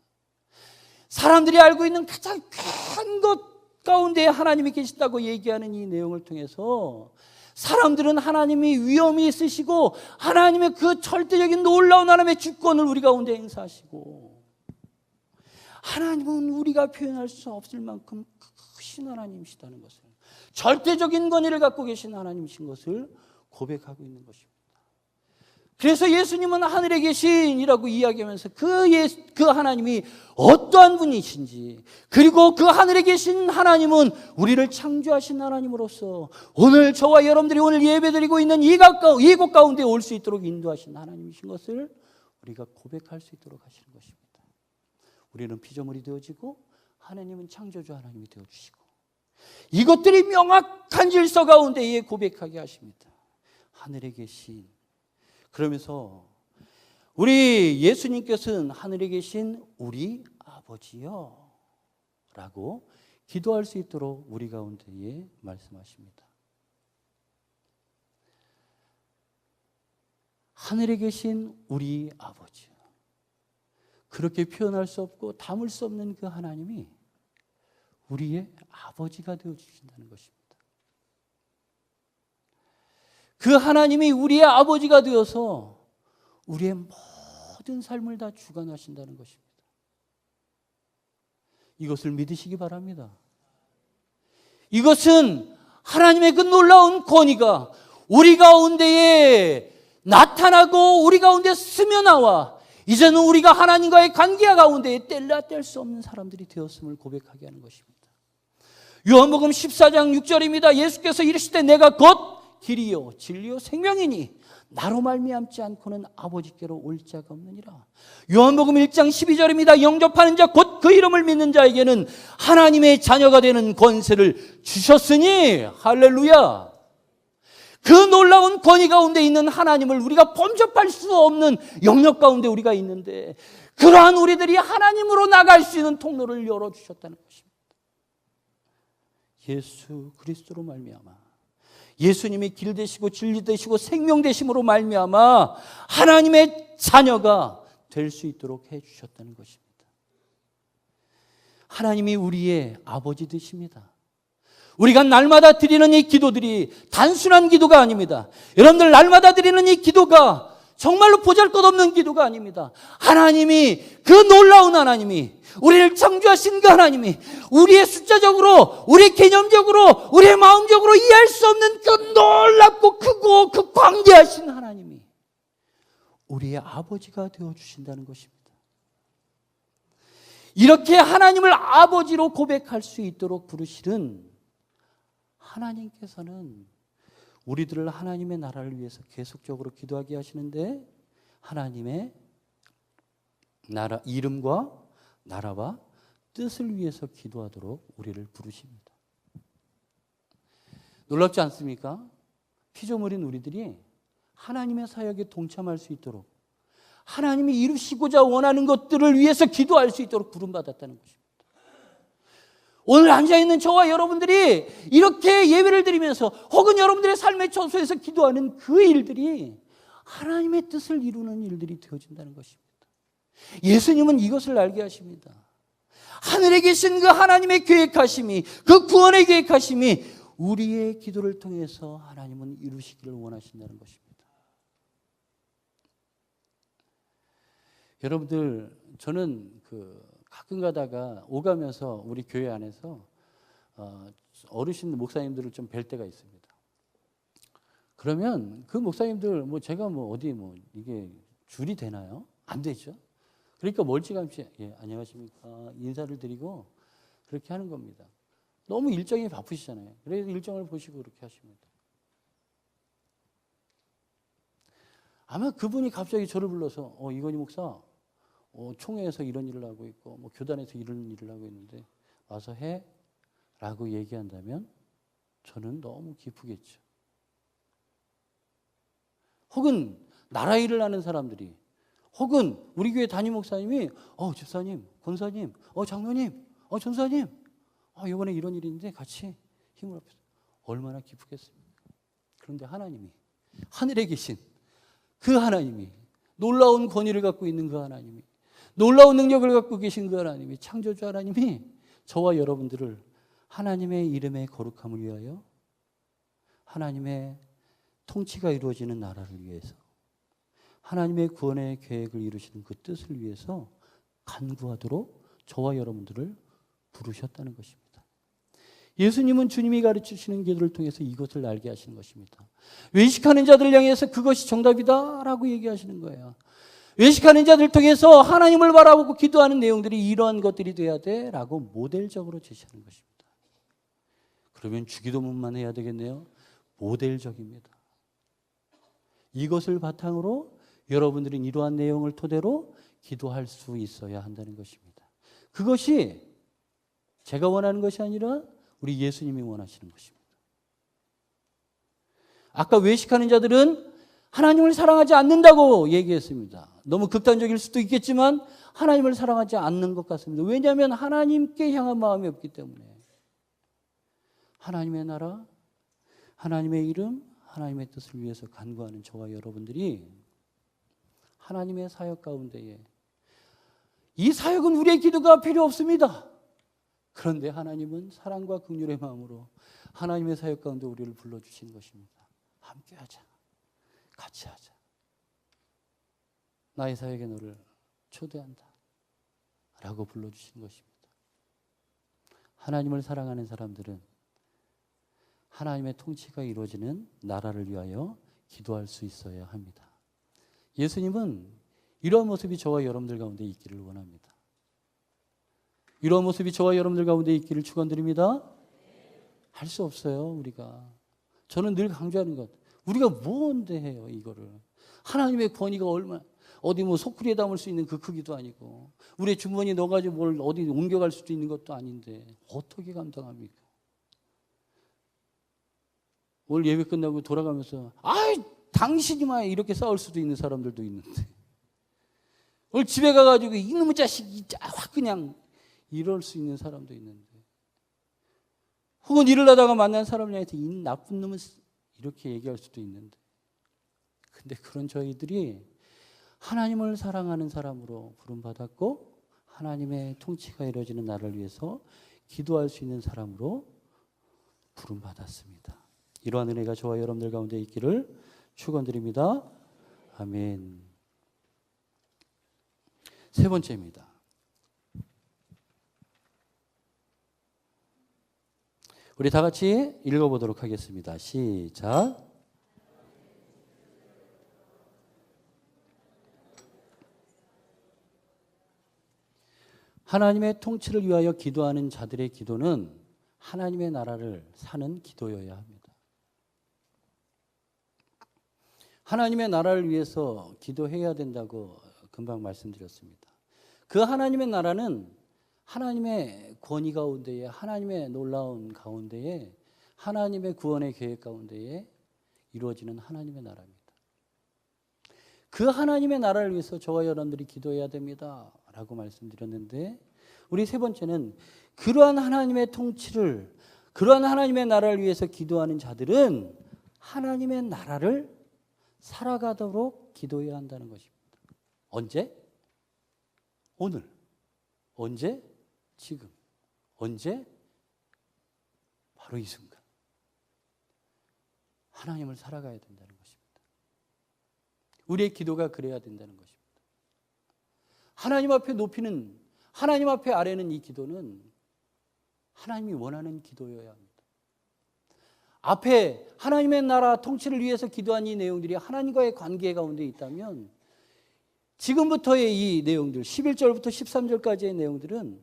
[SPEAKER 2] 사람들이 알고 있는 가장 큰 것 가운데 하나님이 계시다고 얘기하는 이 내용을 통해서 사람들은 하나님이 위엄이 있으시고 하나님의 그 절대적인 놀라운 하나님의 주권을 우리 가운데 행사하시고, 하나님은 우리가 표현할 수 없을 만큼 크신 하나님이시다는 것을, 절대적인 권위를 갖고 계신 하나님이신 것을 고백하고 있는 것입니다. 그래서 예수님은 하늘에 계신이라고 이야기하면서 그 하나님이 어떠한 분이신지, 그리고 그 하늘에 계신 하나님은 우리를 창조하신 하나님으로서 오늘 저와 여러분들이 오늘 예배드리고 있는 이곳 가운데 올 수 있도록 인도하신 하나님이신 것을 우리가 고백할 수 있도록 하시는 것입니다. 우리는 피조물이 되어지고 하나님은 창조주 하나님이 되어주시고, 이것들이 명확한 질서 가운데에 고백하게 하십니다. 하늘에 계신, 그러면서 우리 예수님께서는 하늘에 계신 우리 아버지요 라고 기도할 수 있도록 우리 가운데에 말씀하십니다. 하늘에 계신 우리 아버지요. 그렇게 표현할 수 없고 담을 수 없는 그 하나님이 우리의 아버지가 되어주신다는 것입니다. 그 하나님이 우리의 아버지가 되어서 우리의 모든 삶을 다 주관하신다는 것입니다. 이것을 믿으시기 바랍니다. 이것은 하나님의 그 놀라운 권위가 우리 가운데에 나타나고 우리 가운데 스며나와 이제는 우리가 하나님과의 관계 가운데에 뗄래야 뗄 수 없는 사람들이 되었음을 고백하게 하는 것입니다. 요한복음 14장 6절입니다. 예수께서 이르시되 내가 곧 길이요 진리요 생명이니 나로 말미암지 않고는 아버지께로 올 자가 없느니라. 요한복음 1장 12절입니다. 영접하는 자 곧 그 이름을 믿는 자에게는 하나님의 자녀가 되는 권세를 주셨으니, 할렐루야. 그 놀라운 권위 가운데 있는 하나님을 우리가 범접할 수 없는 영역 가운데 우리가 있는데, 그러한 우리들이 하나님으로 나갈 수 있는 통로를 열어주셨다는 것입니다. 예수 그리스도로 말미암아, 예수님이 길 되시고 진리 되시고 생명 되심으로 말미암아 하나님의 자녀가 될 수 있도록 해주셨다는 것입니다. 하나님이 우리의 아버지 되십니다. 우리가 날마다 드리는 이 기도들이 단순한 기도가 아닙니다. 여러분들, 날마다 드리는 이 기도가 정말로 보잘것없는 기도가 아닙니다. 하나님이, 그 놀라운 하나님이, 우리를 창조하신 그 하나님이 우리의 숫자적으로, 우리의 개념적으로, 우리의 마음적으로 이해할 수 없는 그 놀랍고 크고 그 광대하신 하나님이 우리의 아버지가 되어주신다는 것입니다. 이렇게 하나님을 아버지로 고백할 수 있도록 부르시는 하나님께서는 우리들을 하나님의 나라를 위해서 계속적으로 기도하게 하시는데, 하나님의 나라, 이름과 나라와 뜻을 위해서 기도하도록 우리를 부르십니다. 놀랍지 않습니까? 피조물인 우리들이 하나님의 사역에 동참할 수 있도록, 하나님이 이루시고자 원하는 것들을 위해서 기도할 수 있도록 부름받았다는 것입니다. 오늘 앉아있는 저와 여러분들이 이렇게 예배를 드리면서 혹은 여러분들의 삶의 처소에서 기도하는 그 일들이 하나님의 뜻을 이루는 일들이 되어진다는 것입니다. 예수님은 이것을 알게 하십니다. 하늘에 계신 그 하나님의 계획하심이, 그 구원의 계획하심이 우리의 기도를 통해서 하나님은 이루시기를 원하신다는 것입니다. 여러분들, 저는 가끔 가다가 오가면서 우리 교회 안에서 어르신 목사님들을 좀 뵐 때가 있습니다. 그러면 그 목사님들 제가 어디 이게 줄이 되나요? 안 되죠. 그러니까 멀찌감치 안녕하십니까 인사를 드리고 그렇게 하는 겁니다. 너무 일정이 바쁘시잖아요. 그래서 일정을 보시고 그렇게 하십니다. 아마 그분이 갑자기 저를 불러서 이건희 목사 총회에서 이런 일을 하고 있고 교단에서 이런 일을 하고 있는데 와서 해 라고 얘기한다면 저는 너무 기쁘겠죠. 혹은 나라 일을 하는 사람들이, 혹은 우리 교회 담임 목사님이 집사님, 권사님, 장로님, 전사님 이번에 이런 일이 있는데 같이 힘을 합시다. 얼마나 기쁘겠습니까? 그런데 하나님이, 하늘에 계신 그 하나님이, 놀라운 권위를 갖고 있는 그 하나님이, 놀라운 능력을 갖고 계신 그 하나님이, 창조주 하나님이 저와 여러분들을 하나님의 이름의 거룩함을 위하여, 하나님의 통치가 이루어지는 나라를 위해서, 하나님의 구원의 계획을 이루시는 그 뜻을 위해서 간구하도록 저와 여러분들을 부르셨다는 것입니다. 예수님은 주님이 가르치시는 기도를 통해서 이것을 알게 하시는 것입니다. 외식하는 자들을 향해서 그것이 정답이다라고 얘기하시는 거예요. 외식하는 자들 통해서 하나님을 바라보고 기도하는 내용들이 이러한 것들이 돼야 돼라고 모델적으로 제시하는 것입니다. 그러면 주기도문만 해야 되겠네요. 모델적입니다. 이것을 바탕으로 여러분들은 이러한 내용을 토대로 기도할 수 있어야 한다는 것입니다. 그것이 제가 원하는 것이 아니라 우리 예수님이 원하시는 것입니다. 아까 외식하는 자들은 하나님을 사랑하지 않는다고 얘기했습니다. 너무 극단적일 수도 있겠지만 하나님을 사랑하지 않는 것 같습니다. 왜냐하면 하나님께 향한 마음이 없기 때문에. 하나님의 나라, 하나님의 이름, 하나님의 뜻을 위해서 간구하는 저와 여러분들이 하나님의 사역 가운데에, 이 사역은 우리의 기도가 필요 없습니다. 그런데 하나님은 사랑과 긍휼의 마음으로 하나님의 사역 가운데 우리를 불러주신 것입니다. 함께 하자. 같이 하자. 나의 사역에 너를 초대한다. 라고 불러주신 것입니다. 하나님을 사랑하는 사람들은 하나님의 통치가 이루어지는 나라를 위하여 기도할 수 있어야 합니다. 예수님은 이러한 모습이 저와 여러분들 가운데 있기를 원합니다. 이러한 모습이 저와 여러분들 가운데 있기를 축원드립니다. 할 수 없어요, 우리가. 저는 늘 강조하는 것. 우리가 뭔데 해요, 이거를. 하나님의 권위가 얼마나, 어디 소쿠리에 담을 수 있는 그 크기도 아니고, 우리의 주머니에 넣어가지고 뭘 어디 옮겨갈 수도 있는 것도 아닌데, 어떻게 감당합니까? 오늘 예배 끝나고 돌아가면서, 당신이만 이렇게 싸울 수도 있는 사람들도 있는데, 오늘 집에 가가지고 이놈의 자식이 확 그냥 이럴 수 있는 사람도 있는데, 혹은 일을 하다가 만난 사람을 향해서 이 나쁜 놈은 이렇게 얘기할 수도 있는데, 근데 그런 저희들이 하나님을 사랑하는 사람으로 부름받았고 하나님의 통치가 이루어지는 나라를 위해서 기도할 수 있는 사람으로 부름받았습니다. 이러한 은혜가 저와 여러분들 가운데 있기를 축원드립니다. 아멘. 세 번째입니다. 우리 다 같이 읽어보도록 하겠습니다. 시작. 하나님의 통치를 위하여 기도하는 자들의 기도는 하나님의 나라를 사는 기도여야 합니다. 하나님의 나라를 위해서 기도해야 된다고 금방 말씀드렸습니다. 그 하나님의 나라는 하나님의 권위 가운데에, 하나님의 놀라운 가운데에, 하나님의 구원의 계획 가운데에 이루어지는 하나님의 나라입니다. 그 하나님의 나라를 위해서 저와 여러분들이 기도해야 됩니다 라고 말씀드렸는데, 우리 세 번째는 그러한 하나님의 통치를, 그러한 하나님의 나라를 위해서 기도하는 자들은 하나님의 나라를 살아가도록 기도해야 한다는 것입니다. 언제? 오늘. 언제? 지금. 언제? 바로 이 순간. 하나님을 살아가야 된다는 것입니다. 우리의 기도가 그래야 된다는 것입니다. 하나님 앞에 높이는, 하나님 앞에 아뢰는 이 기도는 하나님이 원하는 기도여야 합니다. 앞에 하나님의 나라 통치를 위해서 기도한 이 내용들이 하나님과의 관계 가운데 있다면 지금부터의 이 내용들, 11절부터 13절까지의 내용들은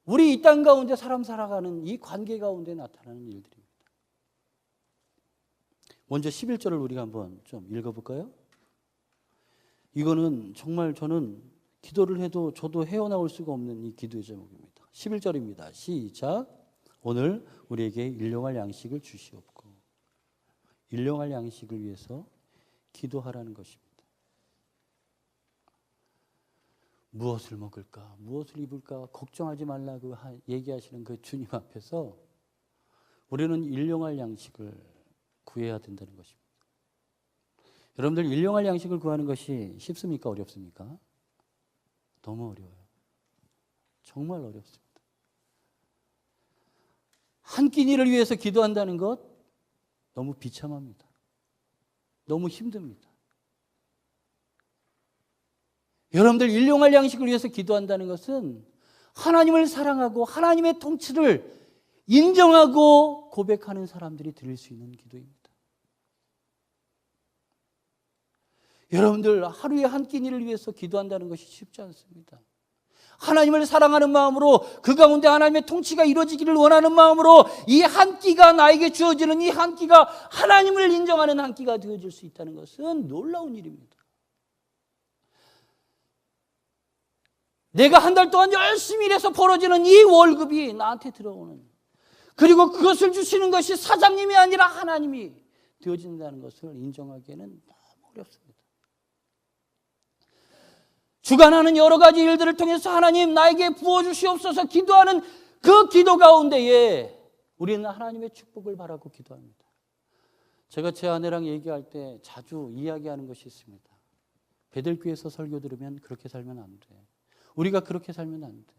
[SPEAKER 2] 우리 이 땅 가운데 사람 살아가는 이 관계 가운데 나타나는 일들입니다. 먼저 11절을 우리가 한번 좀 읽어볼까요? 이거는 정말 저는 기도를 해도 저도 헤어나올 수가 없는 이 기도의 제목입니다. 11절입니다. 시작. 오늘 우리에게 일용할 양식을 주시옵고. 일용할 양식을 위해서 기도하라는 것입니다. 무엇을 먹을까, 무엇을 입을까 걱정하지 말라고 얘기하시는 그 주님 앞에서 우리는 일용할 양식을 구해야 된다는 것입니다. 여러분들 일용할 양식을 구하는 것이 쉽습니까? 어렵습니까? 너무 어려워요. 정말 어렵습니다. 한 끼니를 위해서 기도한다는 것 너무 비참합니다. 너무 힘듭니다. 여러분들 일용할 양식을 위해서 기도한다는 것은 하나님을 사랑하고 하나님의 통치를 인정하고 고백하는 사람들이 드릴 수 있는 기도입니다. 여러분들 하루에 한 끼니를 위해서 기도한다는 것이 쉽지 않습니다. 하나님을 사랑하는 마음으로 그 가운데 하나님의 통치가 이루어지기를 원하는 마음으로 이 한 끼가 나에게 주어지는 이 한 끼가 하나님을 인정하는 한 끼가 되어질 수 있다는 것은 놀라운 일입니다. 내가 한 달 동안 열심히 일해서 벌어지는 이 월급이 나한테 들어오는, 그리고 그것을 주시는 것이 사장님이 아니라 하나님이 되어진다는 것을 인정하기에는 너무 어렵습니다. 주관하는 여러 가지 일들을 통해서 하나님 나에게 부어주시옵소서 기도하는 그 기도 가운데에 우리는 하나님의 축복을 바라고 기도합니다. 제가 제 아내랑 얘기할 때 자주 이야기하는 것이 있습니다. 베델교회에서 설교 들으면 그렇게 살면 안 돼. 우리가 그렇게 살면 안 돼.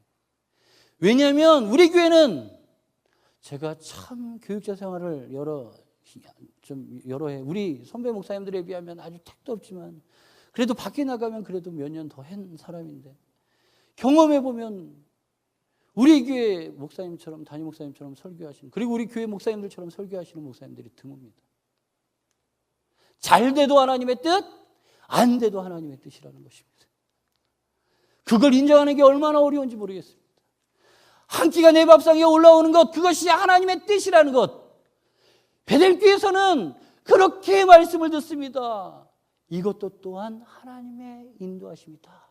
[SPEAKER 2] 왜냐하면 우리 교회는, 제가 참 교육자 생활을 여러 해, 우리 선배 목사님들에 비하면 아주 택도 없지만 그래도 밖에 나가면 그래도 몇 년 더 한 사람인데, 경험해 보면 우리 교회 목사님처럼, 담임 목사님처럼 설교하시는, 그리고 우리 교회 목사님들처럼 설교하시는 목사님들이 드뭅니다. 잘 돼도 하나님의 뜻, 안 돼도 하나님의 뜻이라는 것입니다. 그걸 인정하는 게 얼마나 어려운지 모르겠습니다. 한 끼가 내 밥상에 올라오는 것, 그것이 하나님의 뜻이라는 것. 베델교회에서는 그렇게 말씀을 듣습니다. 이것도 또한 하나님의 인도하심이다.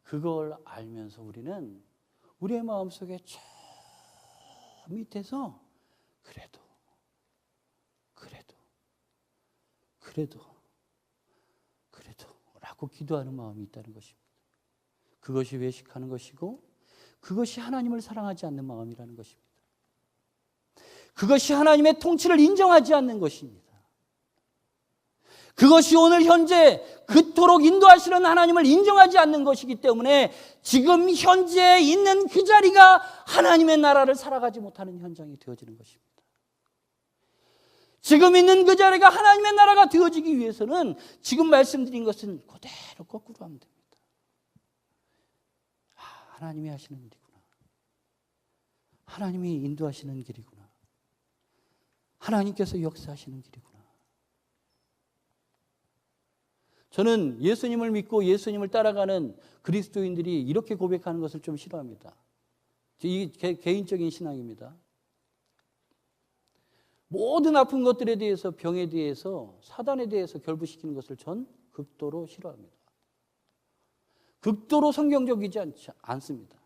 [SPEAKER 2] 그걸 알면서 우리는 우리의 마음속에 저 밑에서 그래도 라고 기도하는 마음이 있다는 것입니다. 그것이 외식하는 것이고 그것이 하나님을 사랑하지 않는 마음이라는 것입니다. 그것이 하나님의 통치를 인정하지 않는 것입니다. 그것이 오늘 현재 그토록 인도하시는 하나님을 인정하지 않는 것이기 때문에 지금 현재 있는 그 자리가 하나님의 나라를 살아가지 못하는 현장이 되어지는 것입니다. 지금 있는 그 자리가 하나님의 나라가 되어지기 위해서는 지금 말씀드린 것은 그대로 거꾸로 하면 됩니다. 하나님이 하시는 일이구나. 하나님이 인도하시는 길이구나. 하나님께서 역사하시는 길이구나. 저는 예수님을 믿고 예수님을 따라가는 그리스도인들이 이렇게 고백하는 것을 좀 싫어합니다. 이게 개인적인 신앙입니다. 모든 아픈 것들에 대해서, 병에 대해서, 사단에 대해서 결부시키는 것을 전 극도로 싫어합니다. 극도로 성경적이지 않습니다.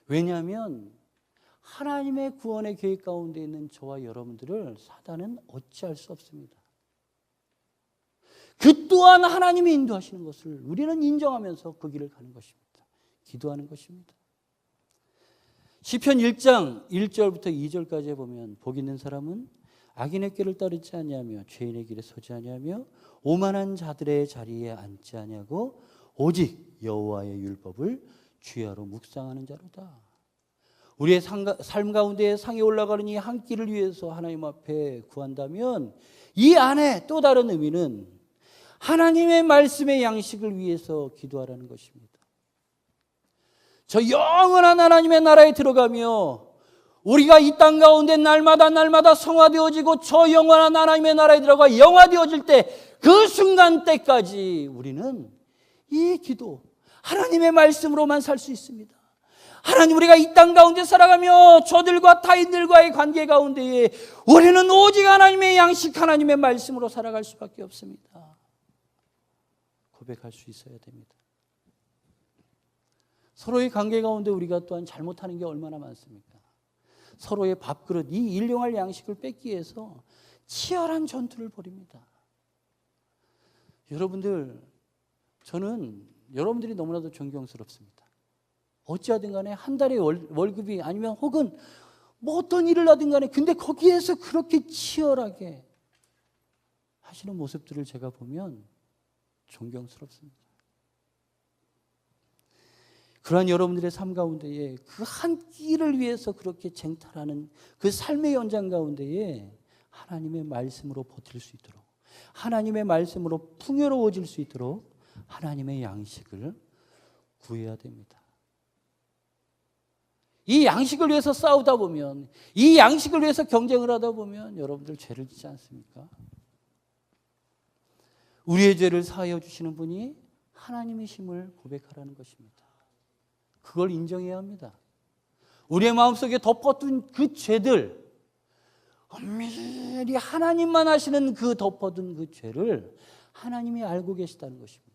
[SPEAKER 2] 왜냐하면 하나님의 구원의 계획 가운데 있는 저와 여러분들을 사단은 어찌할 수 없습니다. 그 또한 하나님이 인도하시는 것을 우리는 인정하면서 그 길을 가는 것입니다. 기도하는 것입니다. 시편 1장 1절부터 2절까지 보면 복 있는 사람은 악인의 길을 따르지 아니하며 죄인의 길에 서지 아니하며 오만한 자들의 자리에 앉지 아니하고 오직 여호와의 율법을 주야로 묵상하는 자로다. 우리의 삶 가운데 상에 올라가는 이 한 길을 위해서 하나님 앞에 구한다면 이 안에 또 다른 의미는 하나님의 말씀의 양식을 위해서 기도하라는 것입니다. 저 영원한 하나님의 나라에 들어가며 우리가 이 땅 가운데 날마다 성화되어지고 저 영원한 하나님의 나라에 들어가 영화되어질 때 그 순간 때까지 우리는 이 기도, 하나님의 말씀으로만 살 수 있습니다. 하나님, 우리가 이 땅 가운데 살아가며 저들과 타인들과의 관계 가운데에 우리는 오직 하나님의 양식, 하나님의 말씀으로 살아갈 수밖에 없습니다. 고백할 수 있어야 됩니다. 서로의 관계 가운데 우리가 또한 잘못하는 게 얼마나 많습니까? 서로의 밥그릇, 이 일용할 양식을 뺏기 위해서 치열한 전투를 벌입니다. 여러분들, 저는 여러분들이 너무나도 존경스럽습니다. 어찌하든 간에 한 달에 월급이 아니면 혹은 뭐 어떤 일을 하든 간에 근데 거기에서 그렇게 치열하게 하시는 모습들을 제가 보면 존경스럽습니다. 그러한 여러분들의 삶 가운데에 그 한 끼를 위해서 그렇게 쟁탈하는 그 삶의 연장 가운데에 하나님의 말씀으로 버틸 수 있도록, 하나님의 말씀으로 풍요로워질 수 있도록 하나님의 양식을 구해야 됩니다. 이 양식을 위해서 싸우다 보면, 이 양식을 위해서 경쟁을 하다 보면 여러분들 죄를 짓지 않습니까? 우리의 죄를 사하여 주시는 분이 하나님이심을 고백하라는 것입니다. 그걸 인정해야 합니다. 우리의 마음속에 덮어둔 그 죄들, 엄밀히 하나님만 하시는 그 덮어둔 그 죄를 하나님이 알고 계시다는 것입니다.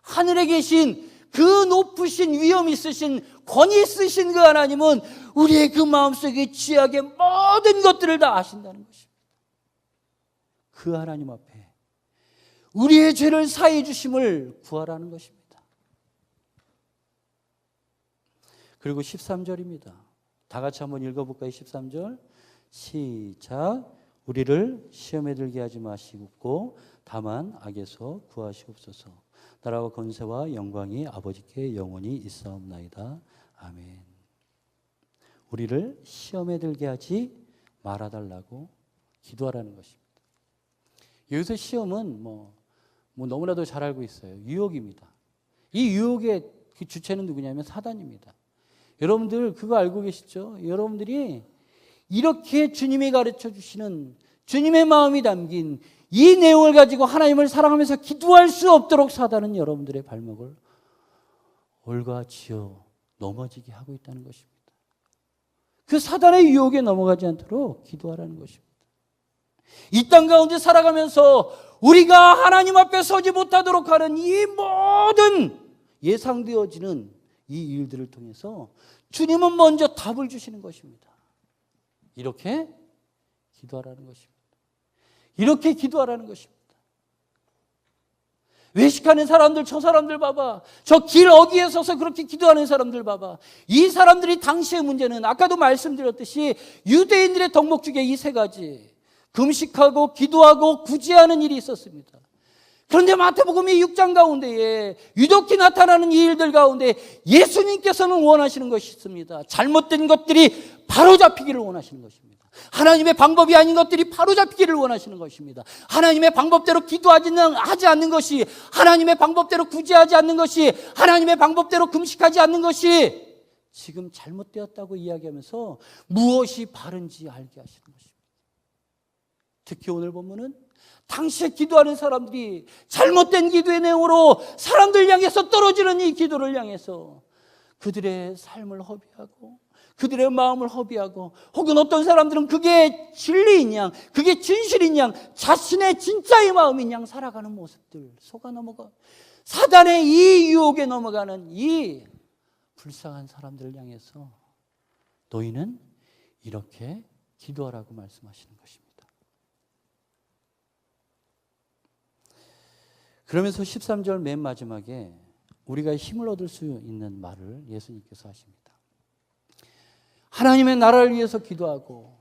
[SPEAKER 2] 하늘에 계신 그 높으신 위엄 있으신 권위 있으신 그 하나님은 우리의 그 마음속에 죄악의 모든 것들을 다 아신다는 것입니다. 그 하나님 앞에 우리의 죄를 사해 주심을 구하라는 것입니다. 그리고 13절입니다. 다 같이 한번 읽어볼까요? 13절 시작. 우리를 시험에 들게 하지 마시고 다만 악에서 구하시옵소서. 나라와 권세와 영광이 아버지께 영원히 있사옵나이다. 아멘. 우리를 시험에 들게 하지 말아달라고 기도하라는 것입니다. 여기서 시험은 뭐 너무나도 잘 알고 있어요. 유혹입니다. 이 유혹의 그 주체는 누구냐면 사단입니다. 여러분들 그거 알고 계시죠? 여러분들이 이렇게 주님이 가르쳐 주시는 주님의 마음이 담긴 이 내용을 가지고 하나님을 사랑하면서 기도할 수 없도록 사단은 여러분들의 발목을 올가지어 넘어지게 하고 있다는 것입니다. 그 사단의 유혹에 넘어가지 않도록 기도하라는 것입니다. 이 땅 가운데 살아가면서 우리가 하나님 앞에 서지 못하도록 하는 이 모든 예상되어지는 이 일들을 통해서 주님은 먼저 답을 주시는 것입니다. 이렇게 기도하라는 것입니다. 이렇게 기도하라는 것입니다. 외식하는 사람들, 저 사람들 봐봐. 저 길 어귀에 서서 그렇게 기도하는 사람들 봐봐. 이 사람들이 당시의 문제는 아까도 말씀드렸듯이 유대인들의 덕목 중에 이 세 가지, 금식하고 기도하고 구제하는 일이 있었습니다. 그런데 마태복음의 6장 가운데에 유독히 나타나는 이 일들 가운데 예수님께서는 원하시는 것이 있습니다. 잘못된 것들이 바로잡히기를 원하시는 것입니다. 하나님의 방법이 아닌 것들이 바로잡히기를 원하시는 것입니다. 하나님의 방법대로 하지 않는 것이, 하나님의 방법대로 구제하지 않는 것이, 하나님의 방법대로 금식하지 않는 것이 지금 잘못되었다고 이야기하면서 무엇이 바른지 알게 하시는 것입니다. 특히 오늘 보면은 당시에 기도하는 사람들이 잘못된 기도의 내용으로 사람들 향해서 떨어지는 이 기도를 향해서 그들의 삶을 허비하고 그들의 마음을 허비하고, 혹은 어떤 사람들은 그게 진리인 양, 그게 진실인 양, 자신의 진짜의 마음인 양 살아가는 모습들 속아 넘어가 사단의 이 유혹에 넘어가는 이 불쌍한 사람들을 향해서 너희는 이렇게 기도하라고 말씀하시는 것입니다. 그러면서 13절 맨 마지막에 우리가 힘을 얻을 수 있는 말을 예수님께서 하십니다. 하나님의 나라를 위해서 기도하고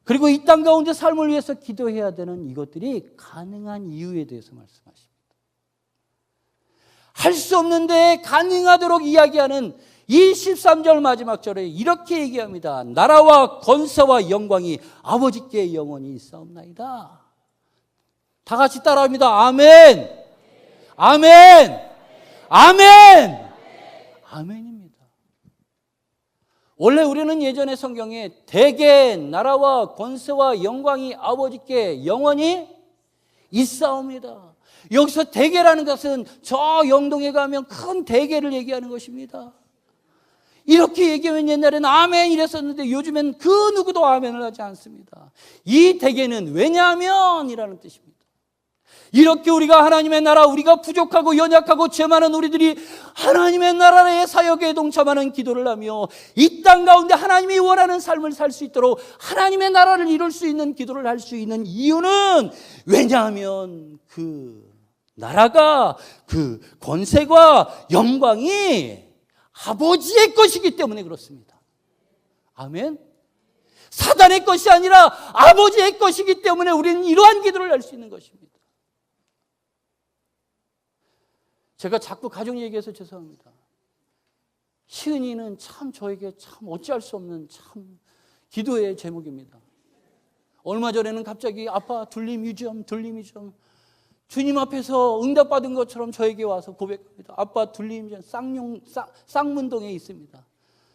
[SPEAKER 2] 그리고 이 땅 가운데 삶을 위해서 기도해야 되는 이것들이 가능한 이유에 대해서 말씀하십니다. 할 수 없는데 가능하도록 이야기하는 이 13절 마지막 절에 이렇게 얘기합니다. 나라와 권세와 영광이 아버지께 영원히 있사옵나이다. 다 같이 따라합니다. 아멘. 아멘. 아멘. 아멘입니다. 원래 우리는 예전에 성경에 대개 나라와 권세와 영광이 아버지께 영원히 있사옵니다. 여기서 대개라는 것은 저 영동에 가면 큰 대개를 얘기하는 것입니다. 이렇게 얘기하면 옛날에는 아멘 이랬었는데 요즘엔 그 누구도 아멘을 하지 않습니다. 이 대개는 왜냐하면이라는 뜻입니다. 이렇게 우리가 하나님의 나라, 우리가 부족하고 연약하고 죄 많은 우리들이 하나님의 나라의 사역에 동참하는 기도를 하며 이 땅 가운데 하나님이 원하는 삶을 살 수 있도록 하나님의 나라를 이룰 수 있는 기도를 할 수 있는 이유는 왜냐하면 그 나라가 그 권세가 영광이 아버지의 것이기 때문에 그렇습니다. 아멘. 사단의 것이 아니라 아버지의 것이기 때문에 우리는 이러한 기도를 할 수 있는 것입니다. 제가 자꾸 가족 얘기해서 죄송합니다. 시은이는 참 저에게 참 어찌할 수 없는 참 기도의 제목입니다. 얼마 전에는 갑자기 아빠 둘림이점 주님 앞에서 응답받은 것처럼 저에게 와서 고백합니다. 아빠 둘림이점 쌍문동에 있습니다.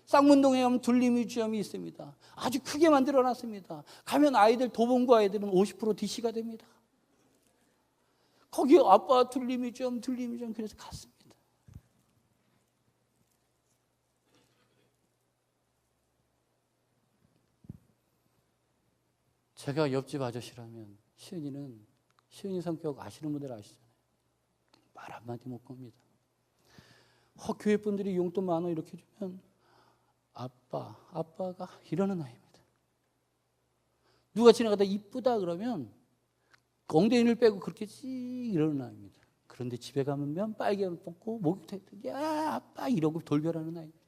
[SPEAKER 2] 쌍문동에 가면 둘림뮤지엄이 있습니다. 아주 크게 만들어놨습니다. 가면 아이들 도봉구 아이들은 50% DC가 됩니다. 거기 아빠 둘림뮤지엄 그래서 갔습니다. 제가 옆집 아저씨라면 시은이 성격 아시는 분들 아시잖아요. 말 한마디 못 겁니다. 교회 분들이 용돈 만 원 이렇게 주면 아빠가 이러는 아이입니다. 누가 지나가다 이쁘다 그러면 엉덩이를 빼고 그렇게 씩 이러는 아이입니다. 그런데 집에 가면 빨개 벗고 목욕탕 야 아빠 이러고 돌변하는 아이입니다.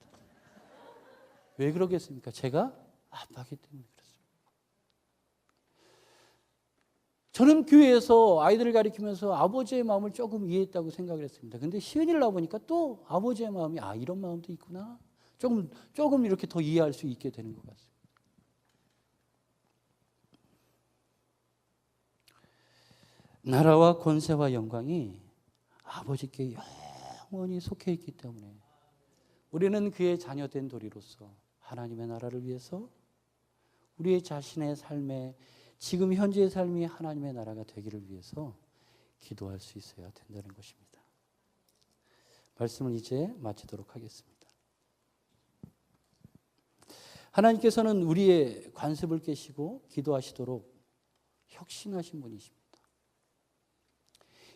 [SPEAKER 2] 왜 그러겠습니까? 제가 아빠기 때문에 그렇습니다. 저는 교회에서 아이들을 가르치면서 아버지의 마음을 조금 이해했다고 생각을 했습니다. 근데 시은이를 나보니까 또 아버지의 마음이 이런 마음도 있구나. 조금 이렇게 더 이해할 수 있게 되는 것 같습니다. 나라와 권세와 영광이 아버지께 영원히 속해 있기 때문에 우리는 그의 자녀된 도리로서 하나님의 나라를 위해서 우리의 자신의 삶에 지금 현재의 삶이 하나님의 나라가 되기를 위해서 기도할 수 있어야 된다는 것입니다. 말씀을 이제 마치도록 하겠습니다. 하나님께서는 우리의 관습을 깨시고 기도하시도록 혁신하신 분이십니다.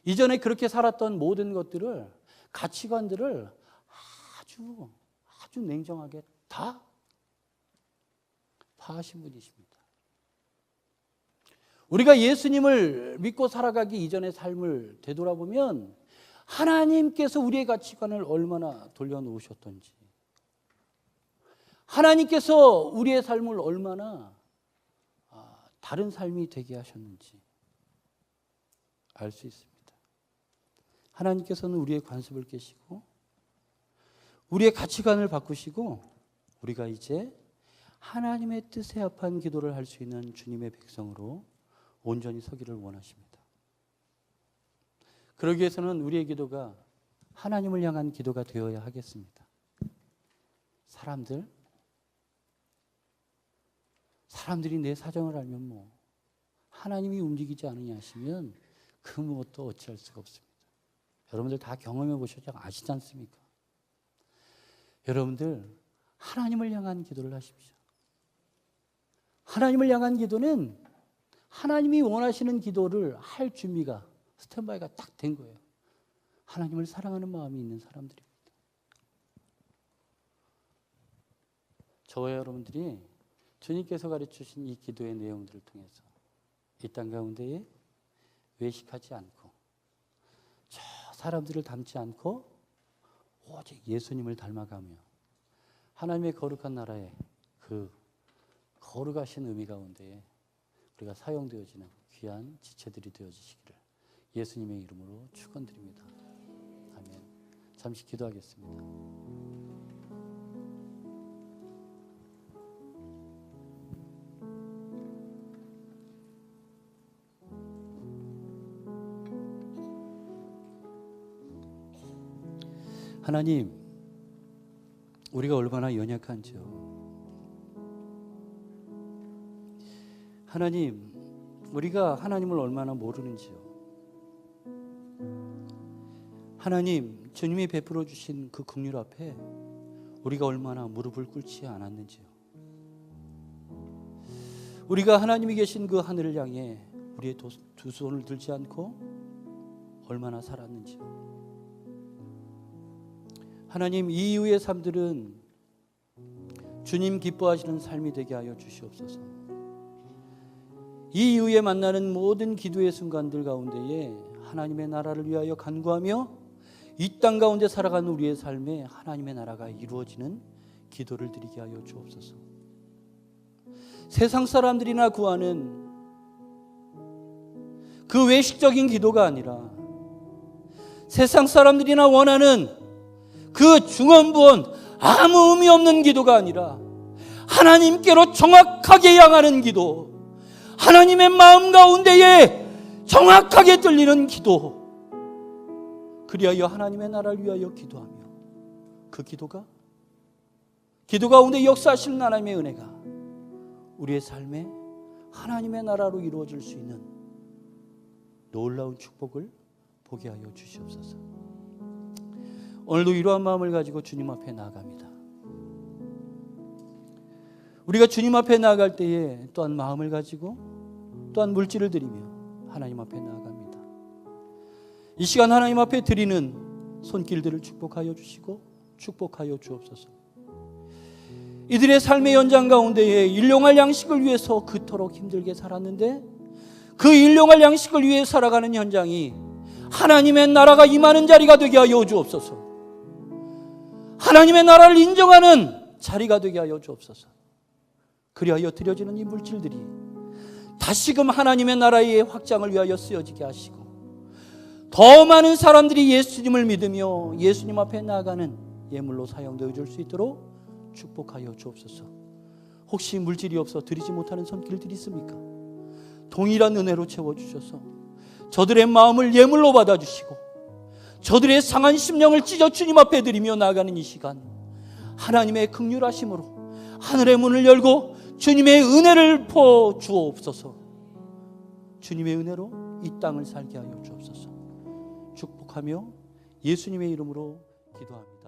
[SPEAKER 2] 이전에 그렇게 살았던 모든 것들을 가치관들을 아주 냉정하게 다 파하신 분이십니다. 우리가 예수님을 믿고 살아가기 이전의 삶을 되돌아보면 하나님께서 우리의 가치관을 얼마나 돌려놓으셨던지, 하나님께서 우리의 삶을 얼마나 다른 삶이 되게 하셨는지 알 수 있습니다. 하나님께서는 우리의 관습을 깨시고 우리의 가치관을 바꾸시고 우리가 이제 하나님의 뜻에 합한 기도를 할 수 있는 주님의 백성으로 온전히 서기를 원하십니다. 그러기 위해서는 우리의 기도가 하나님을 향한 기도가 되어야 하겠습니다. 사람들이 내 사정을 알면 하나님이 움직이지 않으냐 하시면 그 무엇도 어찌할 수가 없습니다. 여러분들 다 경험해 보셨죠? 아시지 않습니까? 여러분들 하나님을 향한 기도를 하십시오. 하나님을 향한 기도는 하나님이 원하시는 기도를 할 준비가 스탠바이가 딱 된 거예요. 하나님을 사랑하는 마음이 있는 사람들입니다. 저와 여러분들이 주님께서 가르치신 이 기도의 내용들을 통해서 이 땅 가운데에 외식하지 않고 사람들을 닮지 않고 오직 예수님을 닮아가며 하나님의 거룩한 나라에 그 거룩하신 의미 가운데 우리가 사용되어지는 귀한 지체들이 되어지시기를 예수님의 이름으로 축원드립니다. 아멘. 잠시 기도하겠습니다. 하나님, 우리가 얼마나 연약한지요. 하나님, 우리가 하나님을 얼마나 모르는지요. 하나님, 주님이 베풀어 주신 그 긍휼 앞에 우리가 얼마나 무릎을 꿇지 않았는지요. 우리가 하나님이 계신 그 하늘을 향해 우리의 두 손을 들지 않고 얼마나 살았는지요. 하나님, 이 이후의 삶들은 주님 기뻐하시는 삶이 되게 하여 주시옵소서. 이 이후에 만나는 모든 기도의 순간들 가운데에 하나님의 나라를 위하여 간구하며 이 땅 가운데 살아가는 우리의 삶에 하나님의 나라가 이루어지는 기도를 드리게 하여 주옵소서. 세상 사람들이나 구하는 그 외식적인 기도가 아니라 세상 사람들이나 원하는 그 중언부언 아무 의미 없는 기도가 아니라 하나님께로 정확하게 향하는 기도, 하나님의 마음 가운데에 정확하게 들리는 기도, 그리하여 하나님의 나라를 위하여 기도하며 그 기도 가운데 역사하시는 하나님의 은혜가 우리의 삶에 하나님의 나라로 이루어질 수 있는 놀라운 축복을 보게 하여 주시옵소서. 오늘도 이러한 마음을 가지고 주님 앞에 나아갑니다. 우리가 주님 앞에 나아갈 때에 또한 마음을 가지고 또한 물질을 드리며 하나님 앞에 나아갑니다. 이 시간 하나님 앞에 드리는 손길들을 축복하여 주시고 축복하여 주옵소서. 이들의 삶의 연장 가운데에 일용할 양식을 위해서 그토록 힘들게 살았는데 그 일용할 양식을 위해 살아가는 현장이 하나님의 나라가 임하는 자리가 되게 하여 주옵소서. 하나님의 나라를 인정하는 자리가 되게 하여 주옵소서. 그리하여 드려지는 이 물질들이 다시금 하나님의 나라의 확장을 위하여 쓰여지게 하시고 더 많은 사람들이 예수님을 믿으며 예수님 앞에 나아가는 예물로 사용되어 줄 수 있도록 축복하여 주옵소서. 혹시 물질이 없어 드리지 못하는 손길들이 있습니까? 동일한 은혜로 채워주셔서 저들의 마음을 예물로 받아주시고 저들의 상한 심령을 찢어 주님 앞에 드리며 나아가는 이 시간 하나님의 긍휼하심으로 하늘의 문을 열고 주님의 은혜를 퍼 주옵소서. 주님의 은혜로 이 땅을 살게 하여 주옵소서. 축복하며 예수님의 이름으로 기도합니다.